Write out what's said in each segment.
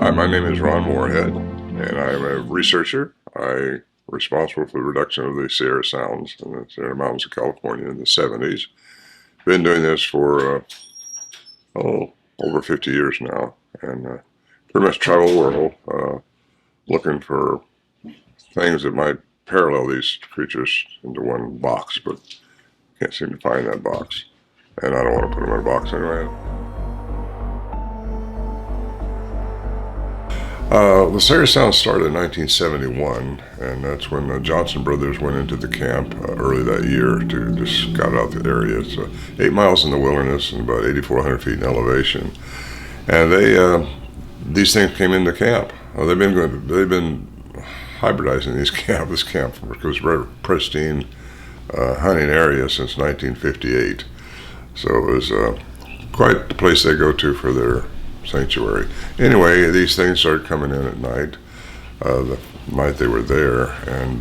Hi, my name is Ron Morehead, and I'm a researcher. I'm responsible for the reduction of the Sierra Sounds in the Sierra Mountains of California in the 70s. Been doing this for, over 50 years now, and pretty much travel the world looking for things that might parallel these creatures into one box, but can't seem to find that box. And I don't want to put them in a box anyway. The Sierra Sounds started in 1971, and that's when the Johnson brothers went into the camp early that year to just scout out the area. It's 8 miles in the wilderness and about 8,400 feet in elevation. And these things came into camp. They've been hybridizing this camp, which was a very pristine hunting area since 1958. So it was quite the place they go to for their sanctuary. Anyway, these things started coming in at night, the night they were there, and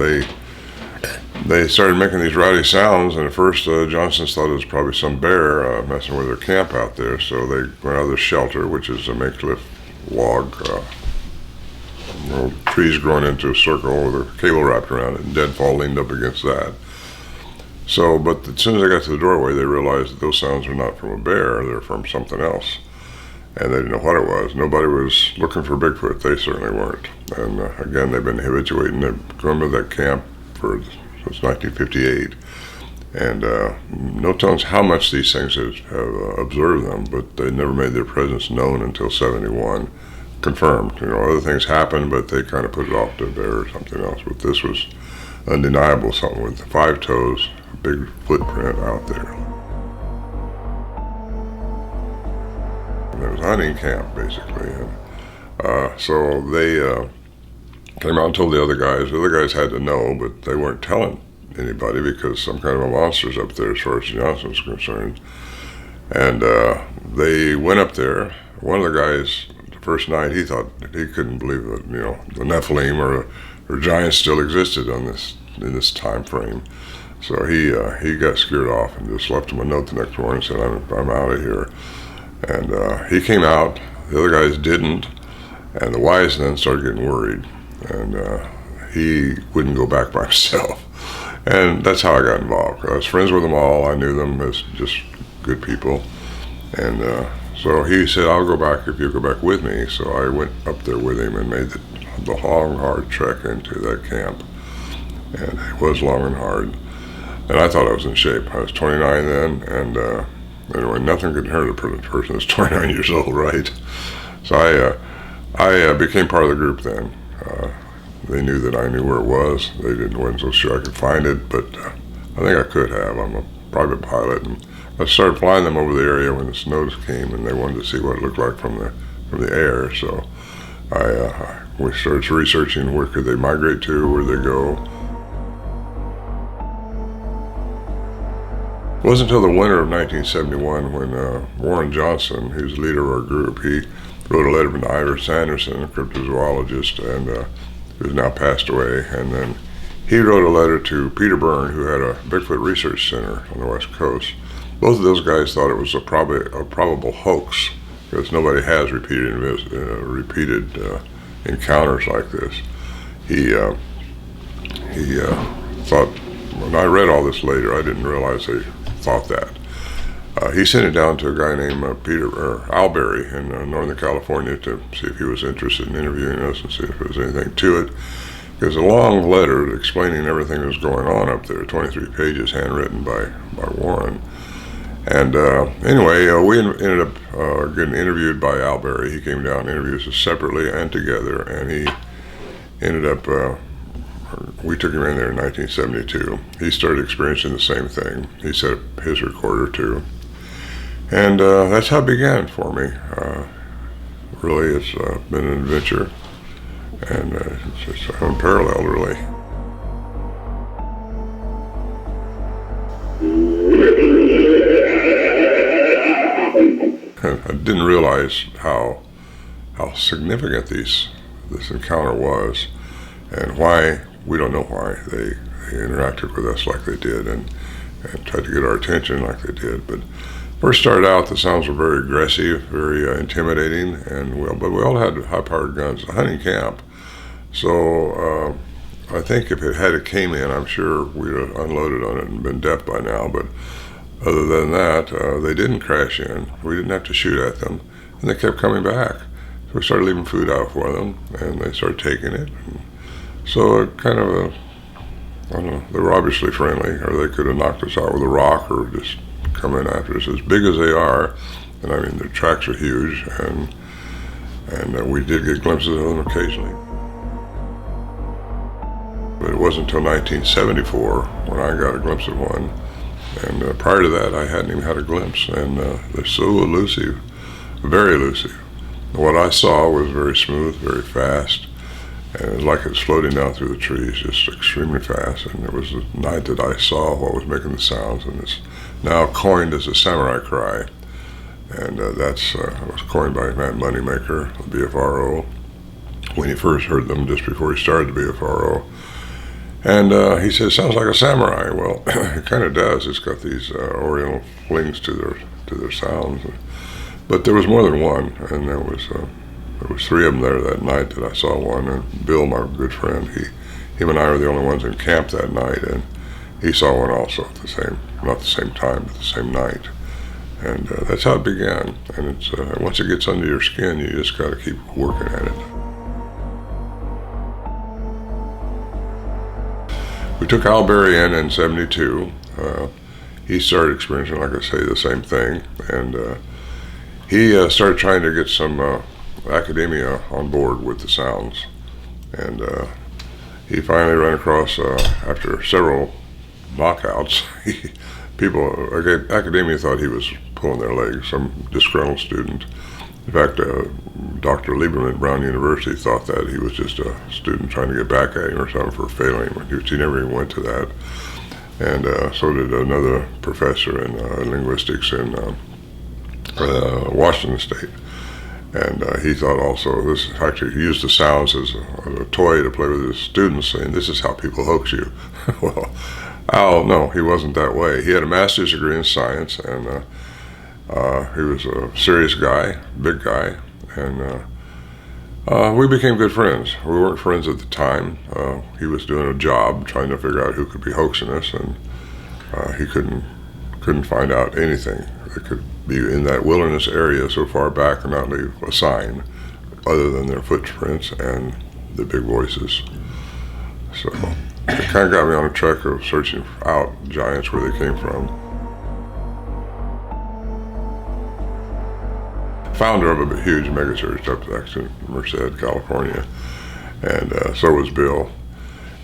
they started making these rowdy sounds, and at first Johnsons thought it was probably some bear messing with their camp out there, so they went out of their shelter, which is a makeshift log, trees growing into a circle with a cable wrapped around it, and deadfall leaned up against that. So, but as soon as they got to the doorway, they realized that those sounds were not from a bear, they're from something else. And they didn't know what it was. Nobody was looking for Bigfoot. They certainly weren't. And again, they've been habituating. They've gone to that camp since 1958. And no telling how much these things have observed them, but they never made their presence known until 71. Confirmed. Other things happened, but they kind of put it off to a bear or something else. But this was undeniable, something with 5 toes, a big footprint out there. It was a hunting camp, basically. And so they came out and told the other guys. The other guys had to know, but they weren't telling anybody because some kind of a monster's up there as far as Johnson was concerned. And they went up there. One of the guys, the first night, he thought he couldn't believe that, the Nephilim or giants still existed in this time frame. So he got scared off and just left him a note the next morning and said, I'm out of here. And he came out, the other guys didn't, and the wise then started getting worried, and he wouldn't go back by himself. And that's how I got involved. I was friends with them all, I knew them as just good people, and so he said, I'll go back if you go back with me. So I went up there with him and made the long, hard trek into that camp, and it was long and hard, and I thought I was in shape. I was 29 then, and anyway, nothing could hurt a person that's 29 years old, right? So I became part of the group then. They knew that I knew where it was. They wasn't so sure I could find it, but I think I could have. I'm a private pilot, and I started flying them over the area when the snows came, and they wanted to see what it looked like from the air. So we started researching where could they migrate to, where they go. It wasn't until the winter of 1971 when Warren Johnson, who's the leader of our group, he wrote a letter to Ivor Sanderson, a cryptozoologist, and who's now passed away. And then he wrote a letter to Peter Byrne, who had a Bigfoot research center on the West Coast. Both of those guys thought it was probably a probable hoax because nobody has repeated encounters like this. He thought, when I read all this later, I didn't realize they thought that. He sent it down to a guy named Alberry in Northern California to see if he was interested in interviewing us and see if there was anything to it. There's a long letter explaining everything that was going on up there, 23 pages handwritten by Warren. And anyway, we ended up getting interviewed by Alberry. He came down and interviewed us separately and together, and he ended up we took him in there in 1972. He started experiencing the same thing. He set up his recorder too. And that's how it began for me. Really, it's been an adventure, and it's unparalleled, really. I didn't realize how significant this encounter was, and why. We don't know why they interacted with us like they did and tried to get our attention like they did, but First started out, the sounds were very aggressive, very intimidating, but we all had high-powered guns. A hunting camp, so I think if it had came in, I'm sure we'd have unloaded on it and been deaf by now. But other than that, they didn't crash in. We didn't have to shoot at them, and they kept coming back. So we started leaving food out for them, and they started taking it. And so kind of I don't know, they were obviously friendly, or they could have knocked us out with a rock or just come in after us. As big as they are, and I mean their tracks are huge, and we did get glimpses of them occasionally. But it wasn't until 1974 when I got a glimpse of one, and prior to that I hadn't even had a glimpse, and they're so elusive, very elusive. What I saw was very smooth, very fast, and it was like it was floating down through the trees, just extremely fast. And it was the night that I saw what was making the sounds, and it's now coined as a samurai cry. And that's was coined by Matt Moneymaker, the BFRO, when he first heard them just before he started the BFRO. And he says, sounds like a samurai. Well, it kind of does. It's got these oriental flings to their sounds. But there was more than one, and there was three of them there that night that I saw one. And Bill, my good friend, him and I were the only ones in camp that night, and he saw one also at not the same time, but the same night. And that's how it began. And it's once it gets under your skin, you just got to keep working at it. We took Al Berry in 72. He started experiencing, like I say, the same thing. And he started trying to get some academia on board with the sounds. And he finally ran across, after several knockouts, academia thought he was pulling their legs, some disgruntled student. In fact, Dr. Lieberman at Brown University thought that he was just a student trying to get back at him or something for failing, which he never even went to that. And so did another professor in linguistics in Washington State. And he thought also, this actually he used the sounds as a toy to play with his students, saying, this is how people hoax you. Well, Al, no, he wasn't that way. He had a master's degree in science, and he was a serious guy, big guy, and we became good friends. We weren't friends at the time. He was doing a job trying to figure out who could be hoaxing us, and he couldn't find out anything that could be in that wilderness area so far back and not leave a sign other than their footprints and the big voices. So it kind of got me on a track of searching out giants where they came from. Founder of a huge megachurch up in Morehead, California, and so was Bill.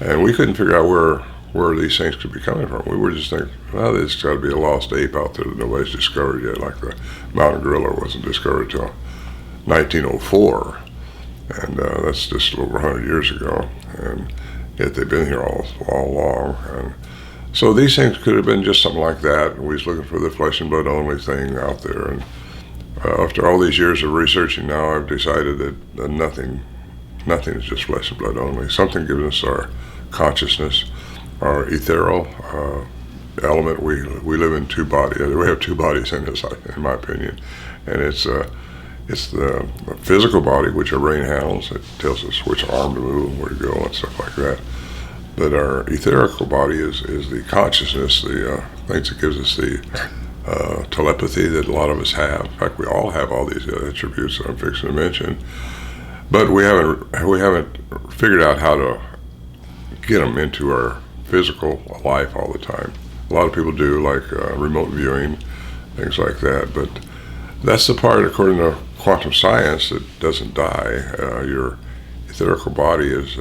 And we couldn't figure out where these things could be coming from. We were just thinking, well, there's got to be a lost ape out there that nobody's discovered yet, like the mountain gorilla wasn't discovered until 1904, and that's just over 100 years ago, and yet they've been here all along. And so these things could have been just something like that. We was looking for the flesh and blood only thing out there, and after all these years of researching now, I've decided that nothing is just flesh and blood only. Something gives us our consciousness, our ethereal element. We live in two bodies. We have two bodies in us, in my opinion, and it's the physical body, which our brain handles. It tells us which arm to move and where to go and stuff like that. But our etherical body is the consciousness, the things that gives us the telepathy that a lot of us have. In fact, we all have all these attributes that I'm fixing to mention, but we haven't figured out how to get them into our physical life all the time. A lot of people do, like remote viewing, things like that, but that's the part, according to quantum science, that doesn't die. Your etherical body is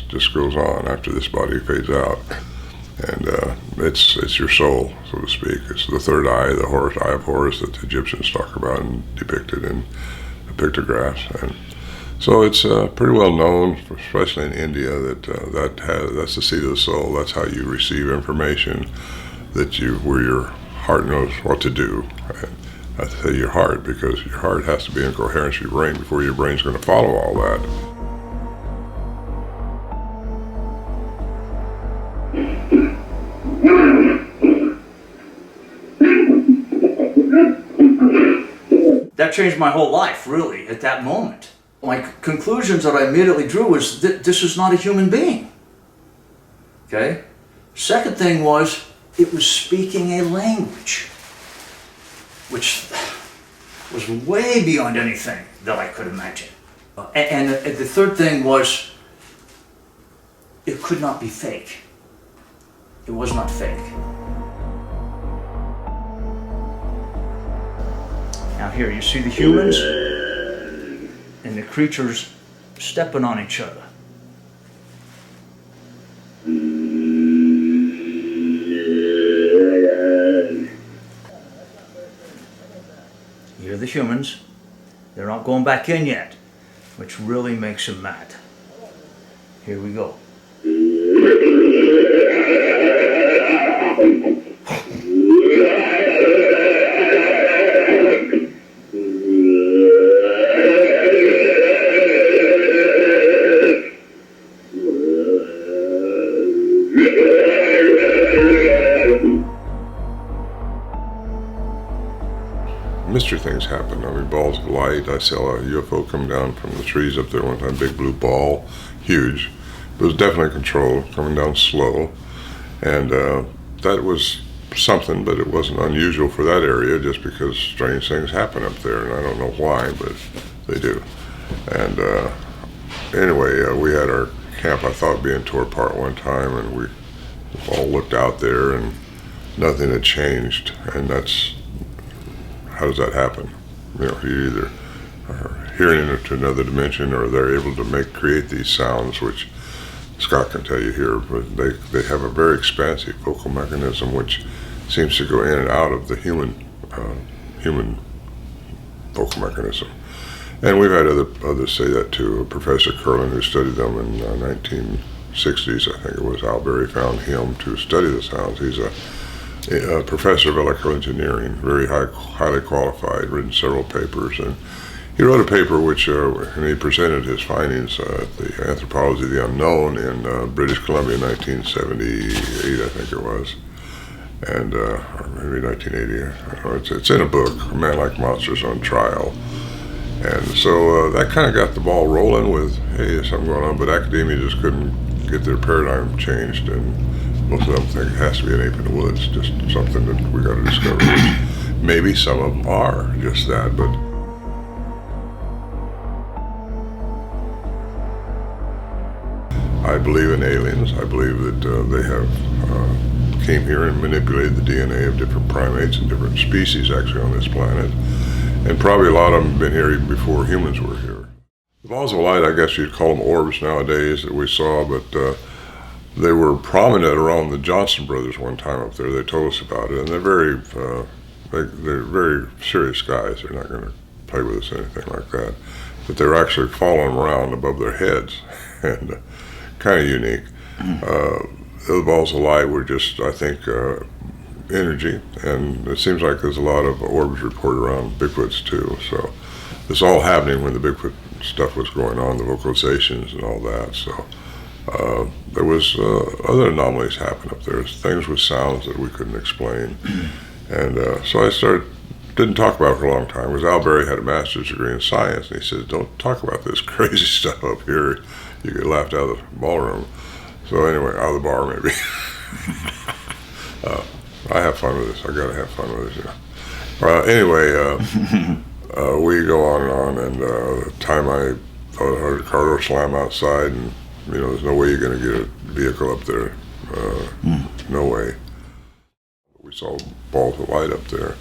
just goes on after this body fades out. And it's your soul, so to speak. It's the third eye, the eye of Horus that the Egyptians talk about and depicted in the pictographs. And so it's pretty well known, especially in India, that that's the seat of the soul. That's how you receive information, where your heart knows what to do. And I say your heart because your heart has to be in coherence with your brain before your brain's going to follow all that. That changed my whole life, really, at that moment. My conclusions that I immediately drew was that this is not a human being. Okay? Second thing was, it was speaking a language, which was way beyond anything that I could imagine. And the third thing was, it could not be fake. It was not fake. Now here, you see the humans and the creatures stepping on each other. Here are the humans. They're not going back in yet, which really makes them mad. Here we go. Mystery things happen. I mean, balls of light. I saw a UFO come down from the trees up there one time, big blue ball, huge. It was definitely controlled, coming down slow. And that was something, but it wasn't unusual for that area just because strange things happen up there, and I don't know why, but they do. And anyway, we had our camp, I thought, being tore apart one time, and we all looked out there, and nothing had changed, and that's, how does that happen? You know, you either are hearing into another dimension, or they're able to create these sounds, which Scott can tell you here, but they have a very expansive vocal mechanism which seems to go in and out of the human vocal mechanism. And we've had others say that too. Professor Curlin, who studied them in 1960s, I think it was, Al Berry found him to study the sounds. He's a professor of electrical engineering, very highly qualified, written several papers, and he wrote a paper which, and he presented his findings at the Anthropology of the Unknown in British Columbia in 1978, I think it was, and or maybe 1980. I don't know, it's in a book, A Man Like Monsters on Trial. And so that kind of got the ball rolling with, hey, there's something going on, but academia just couldn't get their paradigm changed, and most of them think it has to be an ape in the woods, just something that we got to discover, which maybe some of them are just that, but I believe in aliens. I believe that they have came here and manipulated the DNA of different primates and different species actually on this planet. And probably a lot of them have been here even before humans were here. The balls of light, I guess you'd call them orbs nowadays that we saw, but they were prominent around the Johnson brothers one time up there. They told us about it, and they're very serious guys. They're not going to play with us or anything like that. But they were actually following around above their heads, and kind of unique. The balls of light were just, I think, energy, and it seems like there's a lot of orbs reported around Bigfoots too. So this all happening when the Bigfoot stuff was going on, the vocalizations and all that. So there was other anomalies happen up there, things with sounds that we couldn't explain. And so I didn't talk about it for a long time, because Al Berry had a master's degree in science, and he said, don't talk about this crazy stuff up here. You get laughed out of the ballroom. So anyway, out of the bar maybe. I have fun with this. I gotta have fun with this, anyway, we go on and on, and the time I thought I heard a car door slam outside, and there's no way you're gonna get a vehicle up there. No way. We saw balls of light up there.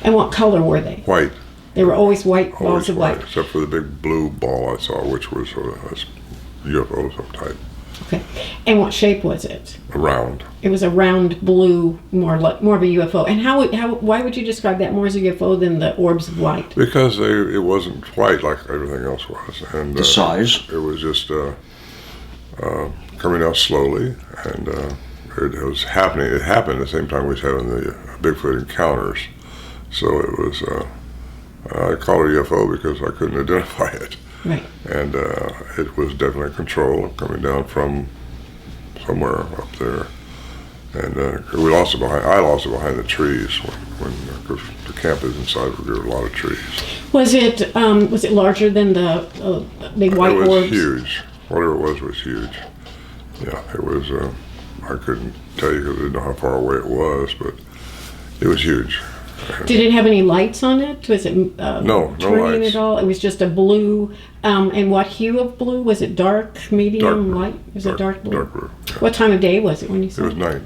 And what color were they? White. They were always white balls of light? Except for the big blue ball I saw, which was a UFO of some type. Okay. And what shape was it? A round. It was a round blue, more of a UFO. And why would you describe that more as a UFO than the orbs of light? Because it wasn't white like everything else was. And the size? It was just coming out slowly, and it was happening. It happened at the same time we was having the Bigfoot encounters. So it was, I call it a UFO because I couldn't identify it. Right. And it was definitely control coming down from somewhere up there. And I lost it behind the trees when the camp is inside, there were a lot of trees. Was it larger than the big white It was orbs? huge. Whatever it was huge. Yeah, it was. I couldn't tell you because I didn't know how far away it was, but it was huge. Did it have any lights on it? Was it no turning lights at all? It was just a blue. And what hue of blue? Was it dark, medium, light? Was it dark blue? Dark blue. Yeah. What time of day was it when you saw It was night.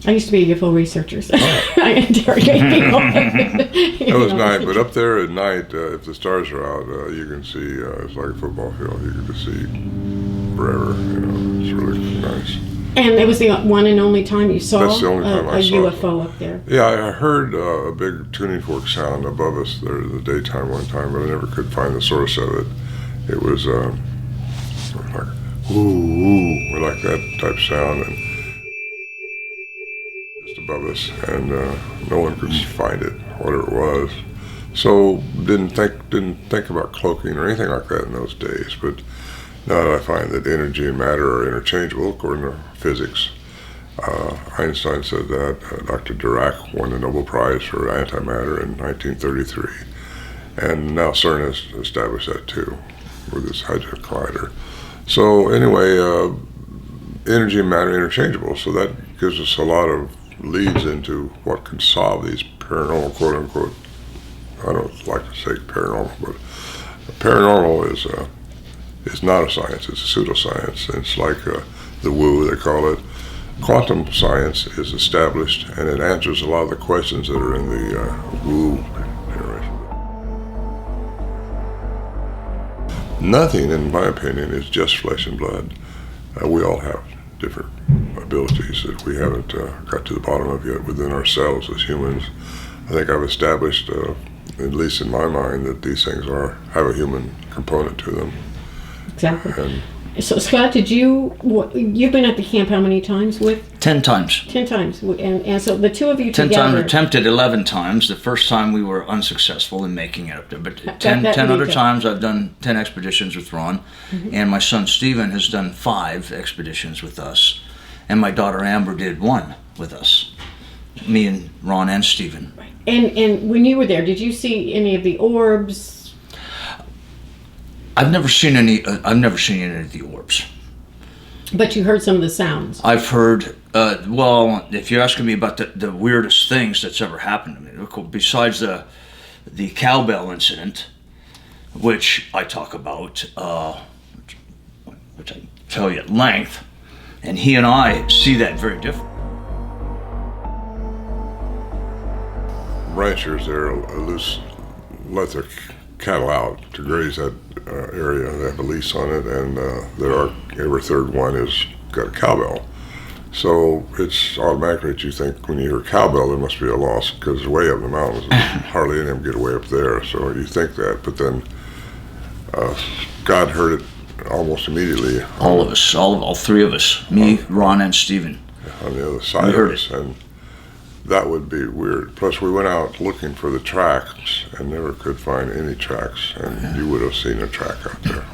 I used to be a UFO researcher, so I interrogate people. It was night, but up there at night, if the stars are out, you can see, it's like a football field. You can just see forever, it's really nice. And it was the one and only time you saw That's the only time I saw it. UFO up there. Yeah, I heard a big tuning fork sound above us there in the daytime one time, but I never could find the source of it. It was like, ooh, like that type sound, and just above us, and no one could find it, whatever it was. So didn't think about cloaking or anything like that in those days. But now that I find that energy and matter are interchangeable according to physics, Einstein said that. Dr. Dirac won the Nobel Prize for antimatter in 1933, and now CERN has established that too with this Hadron Collider. So anyway, energy and matter are interchangeable, so that gives us a lot of leads into what can solve these paranormal, quote unquote, I don't like to say paranormal, but paranormal is not a science, it's a pseudoscience. It's like the woo, they call it. Quantum science is established, and it answers a lot of the questions that are in the woo generation. Nothing, in my opinion, is just flesh and blood. We all have different abilities that we haven't got to the bottom of yet within ourselves as humans. I think I've established, at least in my mind, that these things have a human component to them. Exactly. And so, Scott, you've been at the camp how many times with? 10 times. 10 times. And so the two of you 10 together. times, attempted 11 times. The first time we were unsuccessful in making it up there. But 10 other times I've done 10 expeditions with Ron. Mm-hmm. And my son Stephen has done 5 expeditions with us. And my daughter Amber did 1 with us. Me and Ron and Stephen. Right. And when you were there, did you see any of the orbs? I've never seen any of the orbs. But you heard some of the sounds. I've heard, well, if you're asking me about the weirdest things that's ever happened to me, besides the cowbell incident, which I talk about, which I tell you at length, and he and I see that very different. ranchers there let their cattle out to graze that area. They have a lease on it, and every third one has got a cowbell. So it's automatically that you think when you hear cowbell there must be a loss, because it's way up in the mountains. Hardly any of them get way up there, so you think that. But then God heard it almost immediately. All of us, all 3 of us, me, Ron, and Stephen. On the other side of us, and that would be weird. Plus, we went out looking for the tracks and never could find any tracks, and you would have seen a track out there.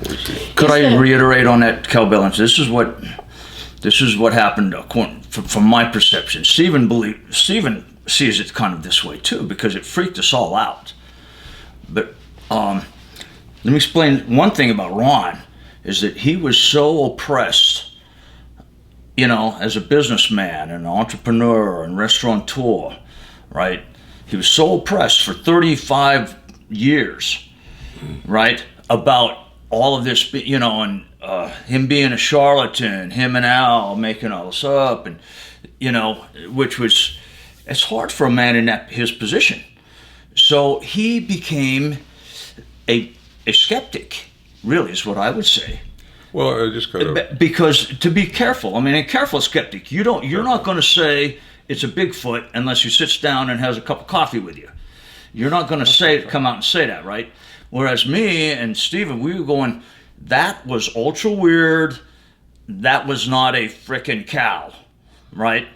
Could I reiterate on that cowbell? This is what happened from my perception. Stephen sees it kind of this way too, because it freaked us all out. But let me explain one thing about Ron, is that he was so oppressed, as a businessman and an entrepreneur and restaurateur, right? He was so oppressed for 35 years, right? About all of this, and him being a charlatan, him and Al making all this up, and it's hard for a man in his position. So he became a skeptic, really, is what I would say. Well, I just kind of... Because to be careful, a careful skeptic, you're not going to say it's a Bigfoot unless he sits down and has a cup of coffee with you. You're not going to come out and say that, right? Whereas me and Stephen, we were going, that was ultra weird. That was not a frickin' cow, right?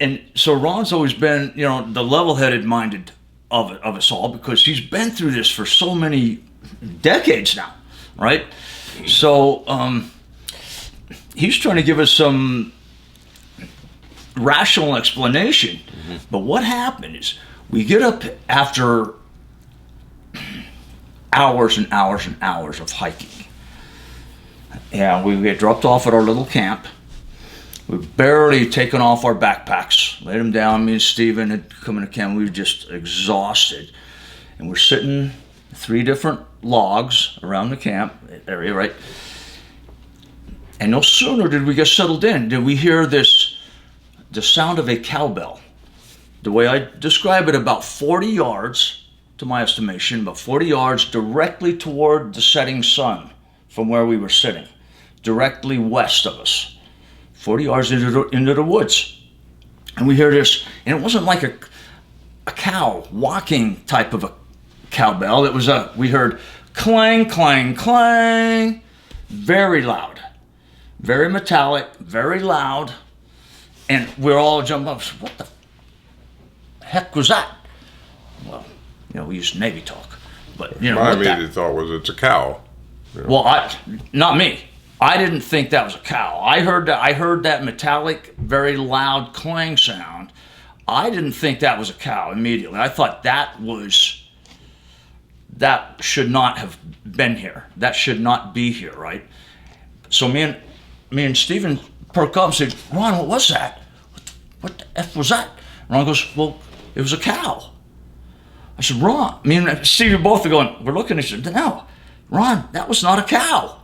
And so Ron's always been, the level-headed minded of us all, because he's been through this for so many decades now, right? So he's trying to give us some rational explanation. Mm-hmm. But what happened is we get up after hours and hours and hours of hiking. Yeah, we get dropped off at our little camp. We've barely taken off our backpacks, laid them down. Me and Steven had come into camp. We were just exhausted. And we're sitting 3 different logs around the camp area, right? And no sooner did we get settled in, did we hear the sound of a cowbell. The way I describe it, about 40 yards, to my estimation, about 40 yards directly toward the setting sun from where we were sitting, directly west of us, 40 yards into the woods. And we hear this, and it wasn't like a cow walking type of a cowbell. It was we heard clang, clang, clang, very loud, very metallic, very loud. And we're all jumping up. What the heck was that? Well, we used Navy talk, but my immediate thought was it's a cow. Well, not me. I didn't think that was a cow. I heard that metallic, very loud clang sound. I didn't think that was a cow immediately. I thought that should not have been here. That should not be here, right? So me and Steven perk up and said, Ron, what was that? What the F was that? Ron goes, well, it was a cow. I said, Ron, me and Steven both are going, we're looking at each other. No, Ron, that was not a cow.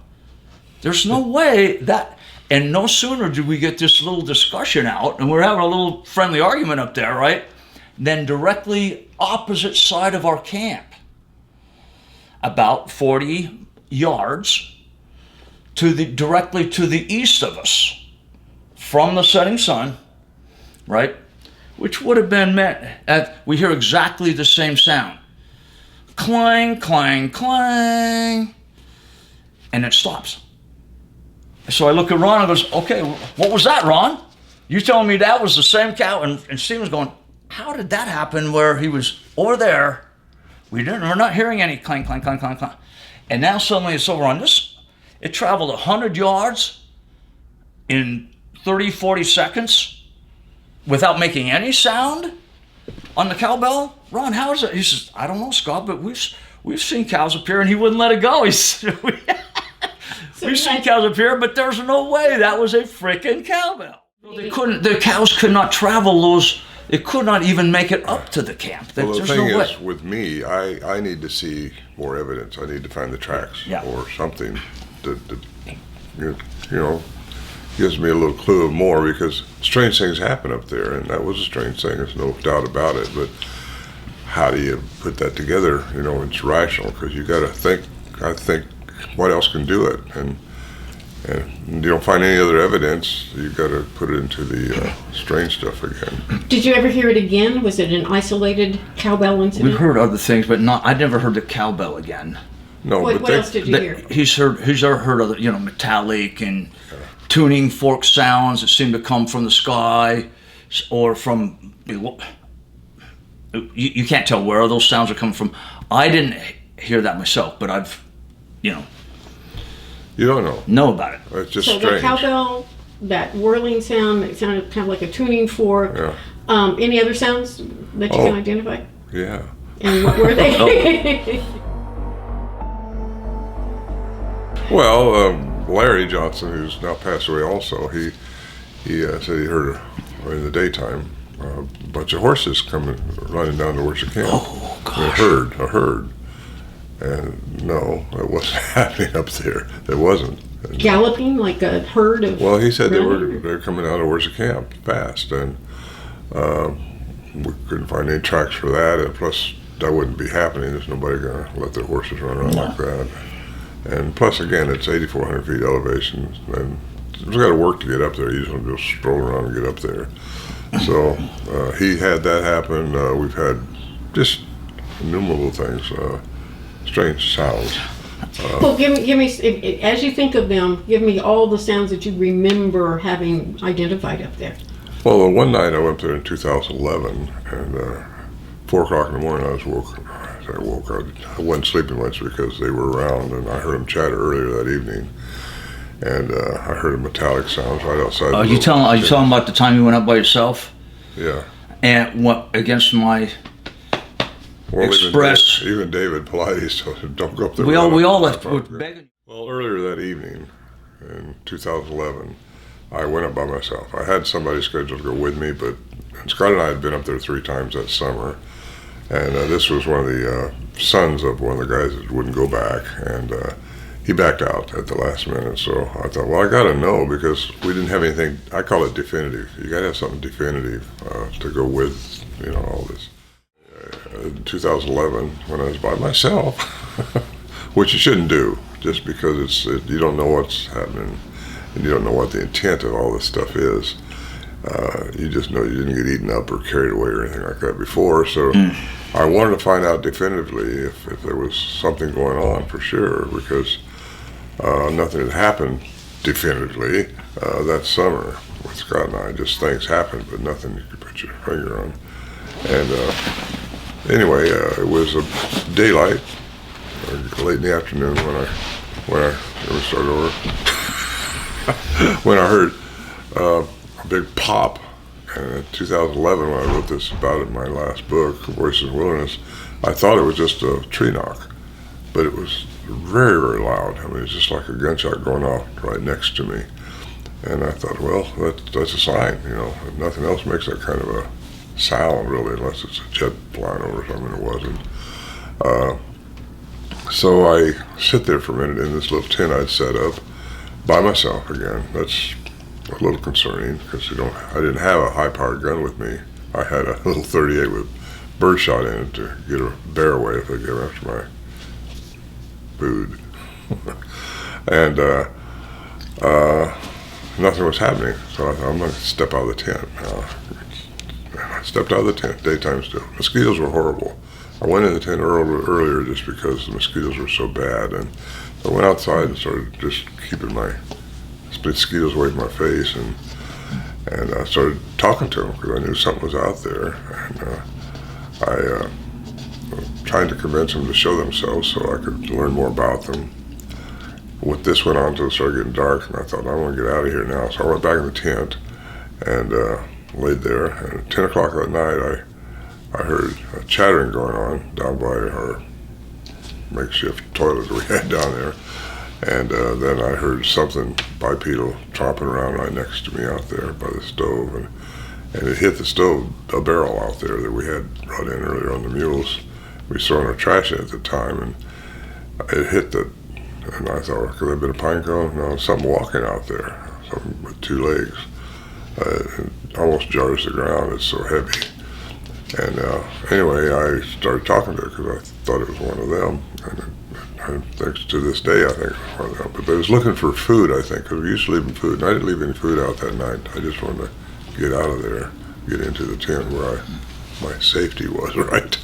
There's no way that, and no sooner did we get this little discussion out, and we're having a little friendly argument up there, right? Then directly opposite side of our camp, about 40 yards directly to the east of us, from the setting sun, right? Which would have been we hear exactly the same sound. Clang, clang, clang. And it stops. So I look at Ron and goes, okay, what was that, Ron? You telling me that was the same cow? And Steven's going, how did that happen where he was over there? We're not hearing any clang, clang, clang, clang, clang. And now suddenly it's over on this. It traveled 100 yards in 30, 40 seconds without making any sound on the cowbell. Ron, how is it? He says, I don't know, Scott, but we've seen cows appear, and he wouldn't let it go. He said, we've seen cows appear, but there's no way that was a freaking cowbell. The cows could not travel those. It could not even make it up to the camp. Well, the thing is, with me, I need to see more evidence. I need to find the tracks or something that gives me a little clue of more, because strange things happen up there, and that was a strange thing. There's no doubt about it. But how do you put that together? It's rational, because you got to think. I think, what else can do it? And you don't find any other evidence, you got to put it into the strange stuff again. Did you ever hear it again? Was it an isolated cowbell incident? We've heard other things, but I never heard the cowbell again. No, what else did you hear? He's heard other, metallic and tuning fork sounds that seem to come from the sky, or from, you can't tell where those sounds are coming from. I didn't hear that myself, but I've, You don't know about it. It's just so strange. The cowbell, that whirling sound, it sounded kind of like a tuning fork. Yeah. Any other sounds that you can identify? Yeah. And what were they? Well, Larry Johnson, who's now passed away also, he said he heard in the daytime a bunch of horses coming running down towards the camp. Oh, gosh. A herd. And no, it wasn't happening up there. It wasn't. Galloping like a herd of. Well, he said they were coming out towards the camp fast, and we couldn't find any tracks for that. And plus, that wouldn't be happening. There's nobody going to let their horses run around like that. And plus, again, it's 8,400 feet elevation, and it's got to work to get up there. You just don't just stroll around and get up there. So he had that happen. We've had just innumerable things. Strange sounds. Well, give me, as you think of them, give me all the sounds that you remember having identified up there. Well, one night I went there in 2011, and 4 o'clock in the morning I woke up. I wasn't sleeping much because they were around, and I heard them chatter earlier that evening. And I heard a metallic sounds right outside. Are you telling about the time you went up by yourself? Yeah. And what, against my Well, express. Even David Pilates told him, don't go up there. We all left. We're begging. Well, earlier that evening, in 2011, I went up by myself. I had somebody scheduled to go with me, but Scott and I had been up there 3 times that summer, and this was one of the sons of one of the guys that wouldn't go back, and he backed out at the last minute. So I thought, well, I got to know, because we didn't have anything. I call it definitive. You got to have something definitive to go with, all this. In 2011, when I was by myself, which you shouldn't do, just because you don't know what's happening, and you don't know what the intent of all this stuff is. You just know you didn't get eaten up or carried away or anything like that before. So I wanted to find out definitively if there was something going on for sure, because nothing had happened definitively that summer with Scott and I. Just things happened, but nothing you could put your finger on. And anyway, it was daylight, late in the afternoon when I heard a big pop. And in 2011, when I wrote this about it in my last book, Voices in the Wilderness, I thought it was just a tree knock, but it was very, very loud. I mean, it's just like a gunshot going off right next to me. And I thought, well, that's a sign, If nothing else makes that kind of a sound, really, unless it's a jet flying over something. It wasn't. So I sit there for a minute in this little tent I'd set up by myself again. That's a little concerning, because I didn't have a high-powered gun with me. I had a little 38 with birdshot in it to get a bear away if they came after my food. And nothing was happening, so I thought, I'm going to step out of the tent. I stepped out of the tent, daytime still. Mosquitoes were horrible. I went in the tent earlier just because the mosquitoes were so bad, and I went outside and started just keeping my mosquitoes away from my face, and I started talking to them because I knew something was out there, and I was trying to convince them to show themselves so I could learn more about them. With this went on until it started getting dark, and I thought, I want to get out of here now. So I went back in the tent and laid there, and at 10 o'clock that night I heard chattering going on down by our makeshift toilet that we had down there. And then I heard something bipedal tromping around right next to me out there by the stove, and it hit the stove, a barrel out there that we had brought in earlier on the mules. We saw in our trash at the time, and it hit and I thought, could that have been a pine cone? No, something walking out there, something with 2 legs. It almost jars the ground, it's so heavy. And anyway, I started talking to it because I thought it was one of them. And thanks to this day, I think it was one of them. But they was looking for food, I think, because we used to leave them food. And I didn't leave any food out that night. I just wanted to get out of there, get into the tent where my safety was, right?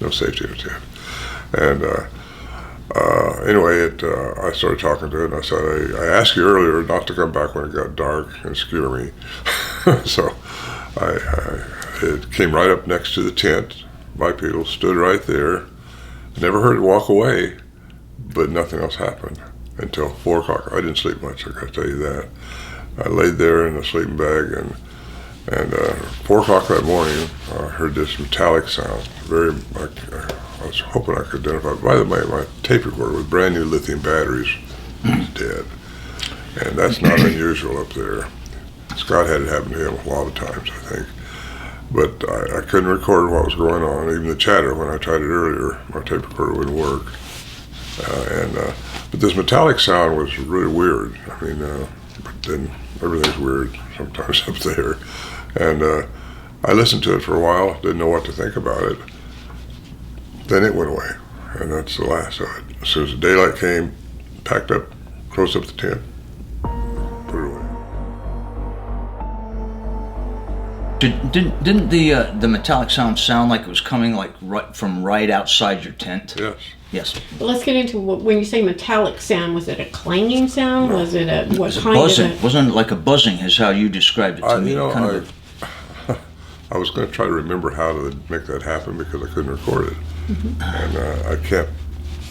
No safety in the tent. And anyway, I started talking to it, and I said, I asked you earlier not to come back when it got dark and scare me. So it came right up next to the tent, bipedal, stood right there. Never heard it walk away, but nothing else happened until 4 o'clock. I didn't sleep much, I gotta tell you that. I laid there in a sleeping bag, and 4 o'clock that morning, I heard this metallic sound. I was hoping I could identify it. By the way, my tape recorder with brand new lithium batteries was dead. And that's not unusual up there. Scott had it happen to him a lot of times, I think. But I couldn't record what was going on. Even the chatter, when I tried it earlier, my tape recorder wouldn't work. But this metallic sound was really weird. I mean, but then everything's weird sometimes up there. And I listened to it for a while, didn't know what to think about it. Then it went away, and that's the last of it. As soon as the daylight came, packed up, closed up the tent, put it away. Didn't the metallic sound like it was coming from right outside your tent? Yes. Yes. Well, let's get into when you say metallic sound. Was it a clanging sound? No. Was it what kind buzzing. of? Wasn't it like a buzzing? Is how you described it to me. I was going to try to remember how to make that happen because I couldn't record it, and I can't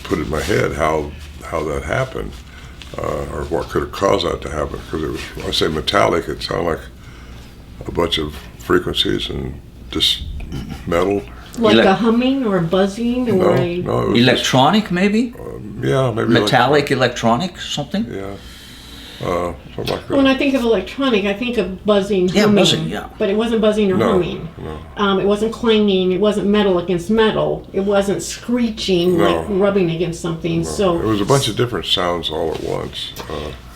put it in my head how that happened or what could have caused that to happen. Because it was, when I say metallic, it sounded like a bunch of frequencies and just metal Like a humming or a buzzing or No, it was electronic, maybe? yeah, maybe Metallic, electronic, something? Yeah, something like that. When I think of electronic, I think of buzzing, Yeah, humming. buzzing, yeah. But it wasn't buzzing or No, humming. no. It wasn't clanging. It wasn't metal against metal. It wasn't screeching No. like rubbing against something. So It was a bunch of different sounds all at once.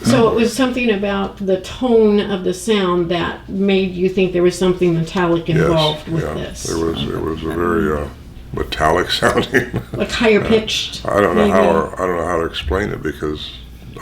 So it was something about the tone of the sound that made you think there was something metallic involved with this. It was a very metallic sounding. Like higher pitched. I don't know maybe. I don't know how to explain it because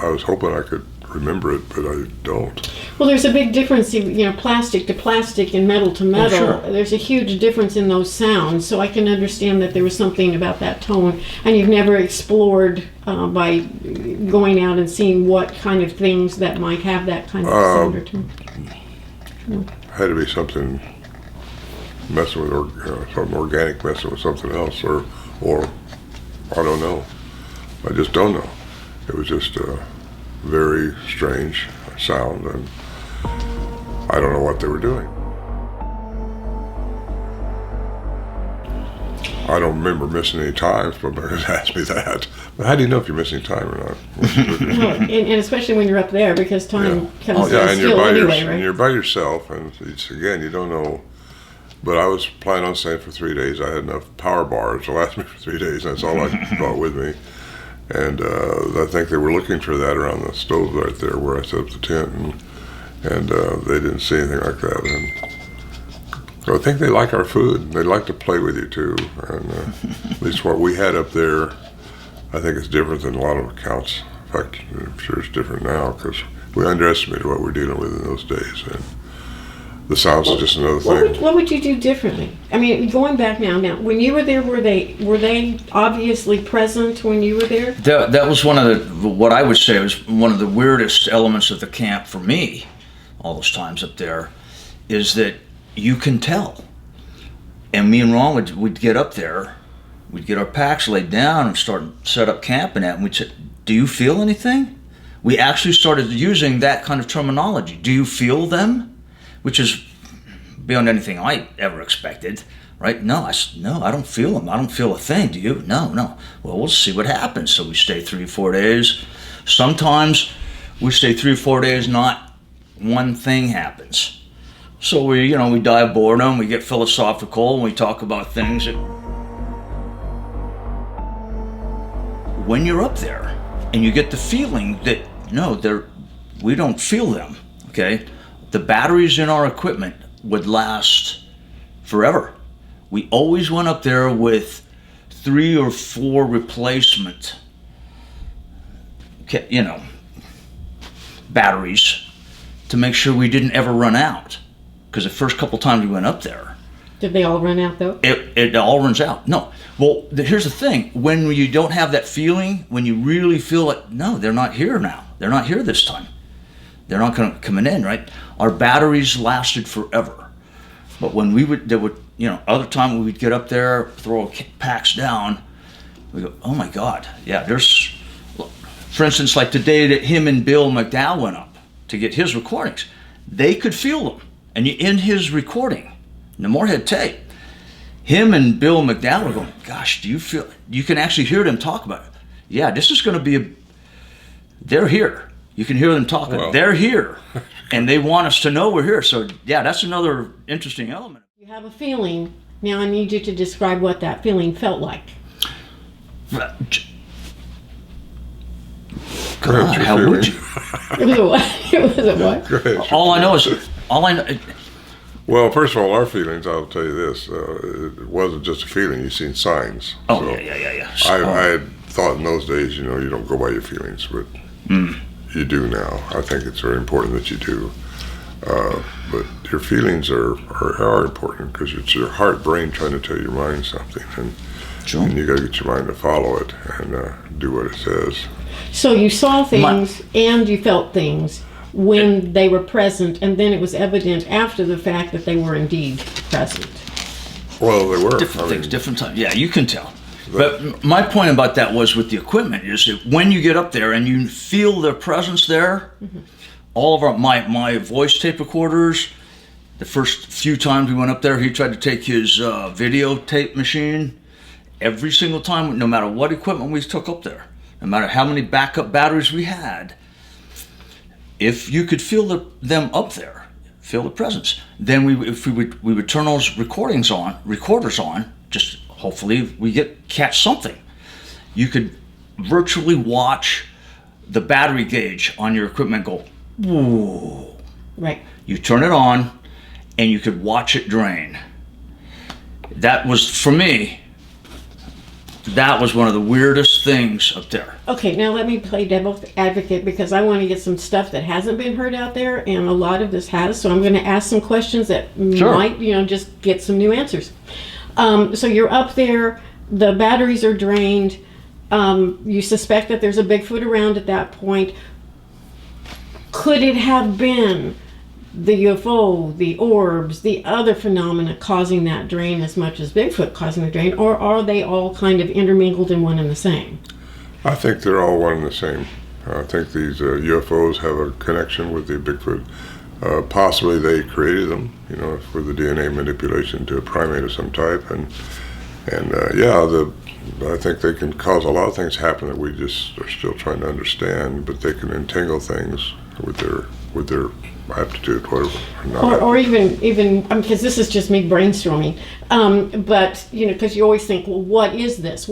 I was hoping I could remember it, but I don't. Well, there's a big difference, plastic to plastic and metal to metal. sure. There's a huge difference in those sounds, so I can understand that there was something about that tone. And you've never explored by going out and seeing what kind of things that might have that kind of sound or tone. Had to be something messing with something organic messing with something else, or I don't know. I just don't know. It was just very strange sound, and I don't know what they were doing. I don't remember missing any times, but nobody's asked me that. But how do you know if you're missing time or not? Well, and especially when you're up there, because time comes Yeah, to and you're skill by anyway, right? and you're by yourself, and it's, again, you don't know. But I was planning on staying for 3 days. I had enough power bars to last me for 3 days. That's all I brought with me. And I think they were looking for that around the stove right there where I set up the tent, and they didn't see anything like that. And so I think they like our food. They like to play with you too. And at least what we had up there, I think it's different than a lot of accounts. In fact, I'm sure it's different now because we underestimated what we're dealing with in those days. And the sounds is just another thing. What would you do differently? I mean, going back now, when you were there, were they obviously present when you were there? That was one of what I would say was one of the weirdest elements of the camp for me, all those times up there, is that you can tell. And me and Ron would get up there, we'd get our packs laid down and set up camping at, and we'd say, "Do you feel anything?" We actually started using that kind of terminology. Do you feel them? Which is beyond anything I ever expected, right? No, I don't feel them. I don't feel a thing. Do you? No. Well, we'll see what happens. So we stay 3 or 4 days. Sometimes we stay 3 or 4 days, not one thing happens. So we die of boredom, we get philosophical, and we talk about things that when you're up there and you get the feeling that, no, we don't feel them, okay? The batteries in our equipment would last forever. We always went up there with 3 or 4 replacement, batteries to make sure we didn't ever run out. Because the first couple times we went up there, Did they all run out though? it all runs out. No. Well, here's the thing. When you don't have that feeling, when you really feel it, no, they're not here now. They're not here this time. They're not coming in, right? Our batteries lasted forever. But when other time we would get up there, throw packs down, we go, oh my God, yeah, for instance, like the day that him and Bill McDowell went up to get his recordings, they could feel them. And in his recording, the Morehead tape, him and Bill McDowell are going, gosh, do you feel, you can actually hear them talk about it. Yeah, this is going to be they're here. You can hear them talking. Well. They're here, and they want us to know we're here. So, yeah, that's another interesting element. You have a feeling. Now I need you to describe what that feeling felt like. God, how would you? It was a what? It was a what? Go ahead. All I know. Well, first of all, our feelings, I'll tell you this, it wasn't just a feeling, you've seen signs. Oh, So yeah. I had thought in those days, you don't go by your feelings, but you do now. I think it's very important that you do. But your feelings are important because it's your heart, brain trying to tell your mind something. And you got to get your mind to follow it and do what it says. So you saw things and you felt things when they were present, and then it was evident after the fact that they were indeed present. Well, they were. Different things, different times. Yeah, you can tell. But my point about that was with the equipment is that when you get up there and you feel their presence there, all of my voice tape recorders, The first few times we went up there, he tried to take his videotape machine. Every single time, no matter what equipment we took up there, no matter how many backup batteries we had, if you could feel them up there, feel the presence, then we would turn those recorders on, just hopefully we catch something. You could virtually watch the battery gauge on your equipment go, whoa. Right. You turn it on, and you could watch it drain. That was, for me, that was one of the weirdest things up there. Okay, now let me play devil's advocate, because I want to get some stuff that hasn't been heard out there, and a lot of this has. So I'm going to ask some questions that Sure. might, just get some new answers. So you're up there, the batteries are drained. You suspect that there's a Bigfoot around at that point. Could it have been the UFO, the orbs, the other phenomena causing that drain as much as Bigfoot causing the drain, or are they all kind of intermingled in one and the same? I think they're all one and the same. I think these UFOs have a connection with the Bigfoot. Possibly they created them, for the DNA manipulation to a primate of some type, and I think they can cause a lot of things happen that we just are still trying to understand, but they can entangle things with their aptitude, whatever. Or even because this is just me brainstorming, but because you always think, well, what is this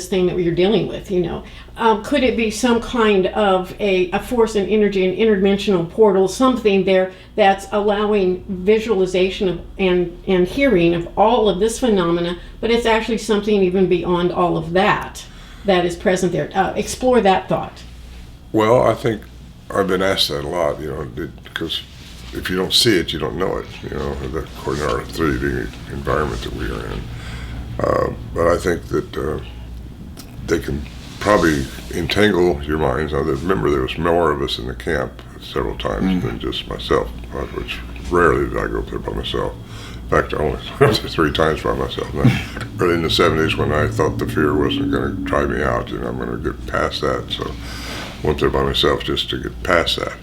thing that you're dealing with? Could it be some kind of a force and energy, an interdimensional portal, something there that's allowing visualization of and hearing of all of this phenomena, but it's actually something even beyond all of that is present there? Explore that thought. Well, I think I've been asked that a lot, because if you don't see it, you don't know it, according to our 3D environment that we are in. But I think that they can probably entangle your minds. Now, remember, there was more of us in the camp several times than just myself, which rarely did I go up there by myself. In fact, I only went there 3 times by myself. Now, early in the 70s, when I thought the fear wasn't going to drive me out, I'm going to get past that, so I went there by myself just to get past that.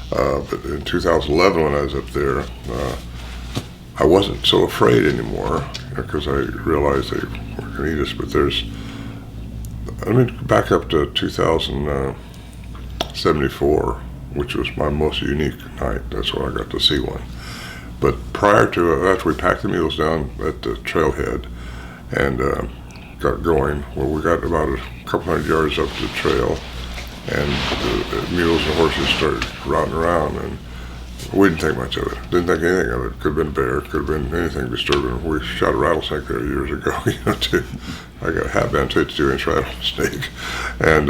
But in 2011, when I was up there, I wasn't so afraid anymore, because I realized they were going to eat us. But let me back up to 2074, which was my most unique night. That's when I got to see one. But prior to, after we packed the mules down at the trailhead and got going, well, we got about a couple hundred yards up the trail, and the mules and horses started routing around, and we didn't think much of it. Didn't think anything of it. Could have been a bear, could have been anything disturbing. We shot a rattlesnake there years ago, too. I got a half-band 52-inch rattlesnake, and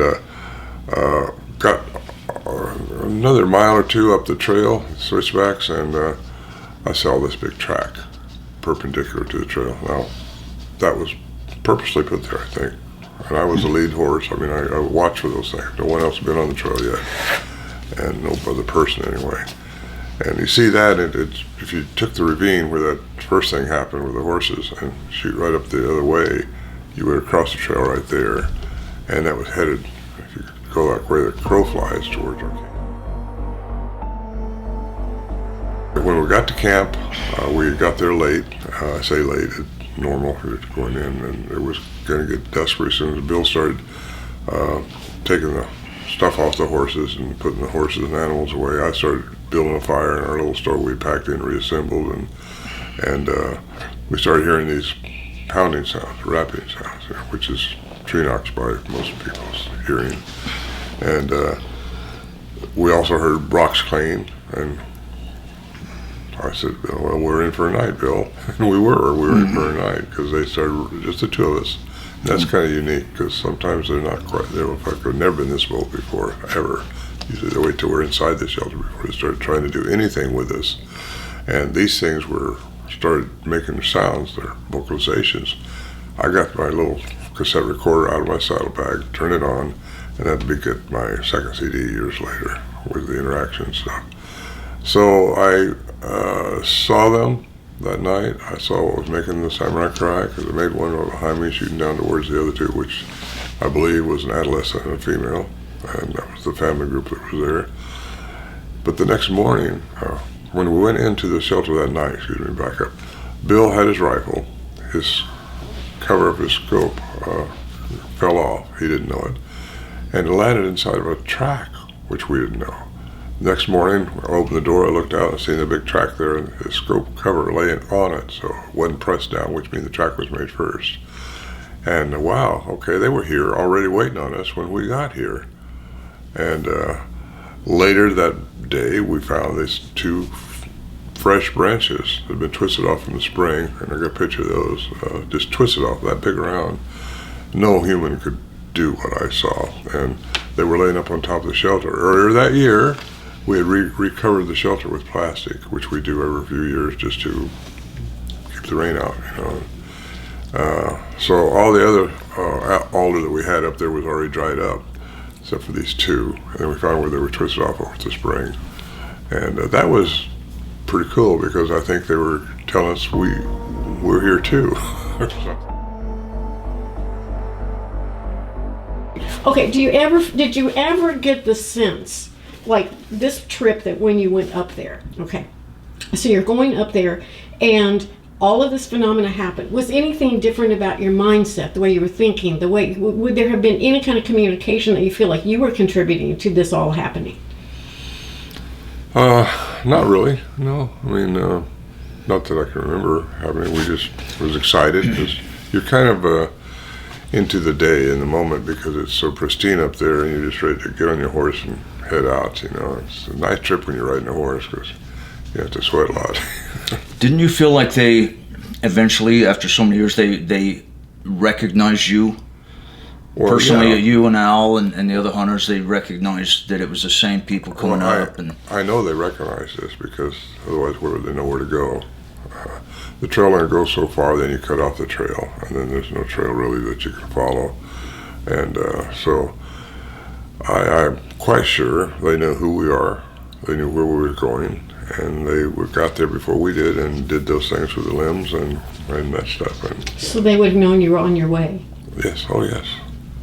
got another mile or 2 up the trail, switchbacks, and I saw this big track perpendicular to the trail. Now, that was purposely put there, I think. And I was the lead horse. I watched for those things. No one else had been on the trail yet, and no other person anyway. And you see that, if you took the ravine where that first thing happened with the horses and shoot right up the other way, you would have crossed the trail right there, and that was headed, if you go that way the crow flies, towards our camp. When we got to camp, we got there late. I say late, normal, going in, and it was going to get dusk pretty soon. Bill started taking the stuff off the horses and putting the horses and animals away. I started building a fire in our little store we packed in, reassembled, and we started hearing these pounding sounds, rapping sounds, which is tree knocks by most people's hearing. And we also heard rocks clang, and I said, well, we're in for a night, Bill. And we were in for a night, because they started, just the 2 of us. And that's kind of unique, because sometimes they're not quite there. In fact, I've never been this bold before, ever. Usually they wait till we're inside the shelter before they start trying to do anything with us. And these things started making sounds, their vocalizations. I got my little cassette recorder out of my saddlebag, turned it on, and had to get my second CD years later with the interaction stuff. So I saw them that night. I saw what was making the samurai cry, because it made one behind me shooting down towards the other 2, which I believe was an adolescent and a female, and that was the family group that was there. But the next morning, when we went into the shelter that night, back up, Bill had his rifle. His cover of his scope fell off. He didn't know it. And it landed inside of a track, which we didn't know. Next morning, I opened the door, I looked out and seen the big track there, and his scope cover laying on it, so it wasn't pressed down, which means the track was made first. And wow, okay, they were here already waiting on us when we got here. And later that day, we found these 2 fresh branches that had been twisted off from the spring, and I got a picture of those, just twisted off that big around. No human could do what I saw, and they were laying up on top of the shelter. Earlier that year, we had recovered the shelter with plastic, which we do every few years just to keep the rain out, you know. So all the other alder that we had up there was already dried up, except for these 2, and then we found where they were twisted off over the spring. And that was pretty cool, because I think they were telling us we're here too. Okay, did you ever get the sense, like this trip that when you went up there, okay, so you're going up there and all of this phenomena happened, was anything different about your mindset, the way you were thinking, the way, would there have been any kind of communication that you feel like you were contributing to this all happening? Not really, no. I mean, not that I can remember happening. We just was excited, because you're kind of into the day in the moment, because it's so pristine up there, and you're just ready to get on your horse and head out, you know. It's a nice trip when you're riding a horse, because you have to sweat a lot. Didn't you feel like they eventually, after so many years, they recognized you? Well, personally, yeah. You and Al and the other hunters, they recognized that it was the same people coming up. And I know they recognized this, because otherwise where would they know where to go? The trail only goes so far, then you cut off the trail, and then there's no trail really that you can follow. And so I'm quite sure they knew who we are, they knew where we were going, and they got there before we did, and did those things with the limbs and that stuff. And so they would have known you were on your way? Yes, oh yes.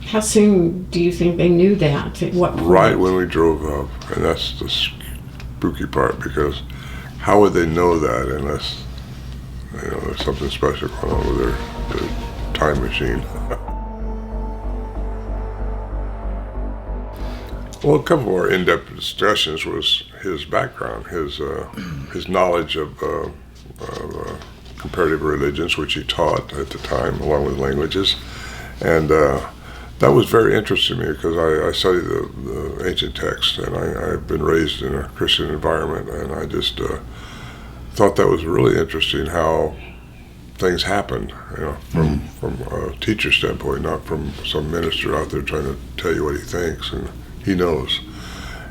How soon do you think they knew that? At what point? Right when we drove up, and that's the spooky part, because how would they know that unless, you know, there's something special going on with their time machine? Well, a couple of our in-depth discussions was his background, his knowledge of comparative religions, which he taught at the time, along with languages, and that was very interesting to me, because I studied the ancient texts, and I've been raised in a Christian environment, and I just thought that was really interesting how things happened, you know, from a teacher standpoint, not from some minister out there trying to tell you what he thinks and he knows.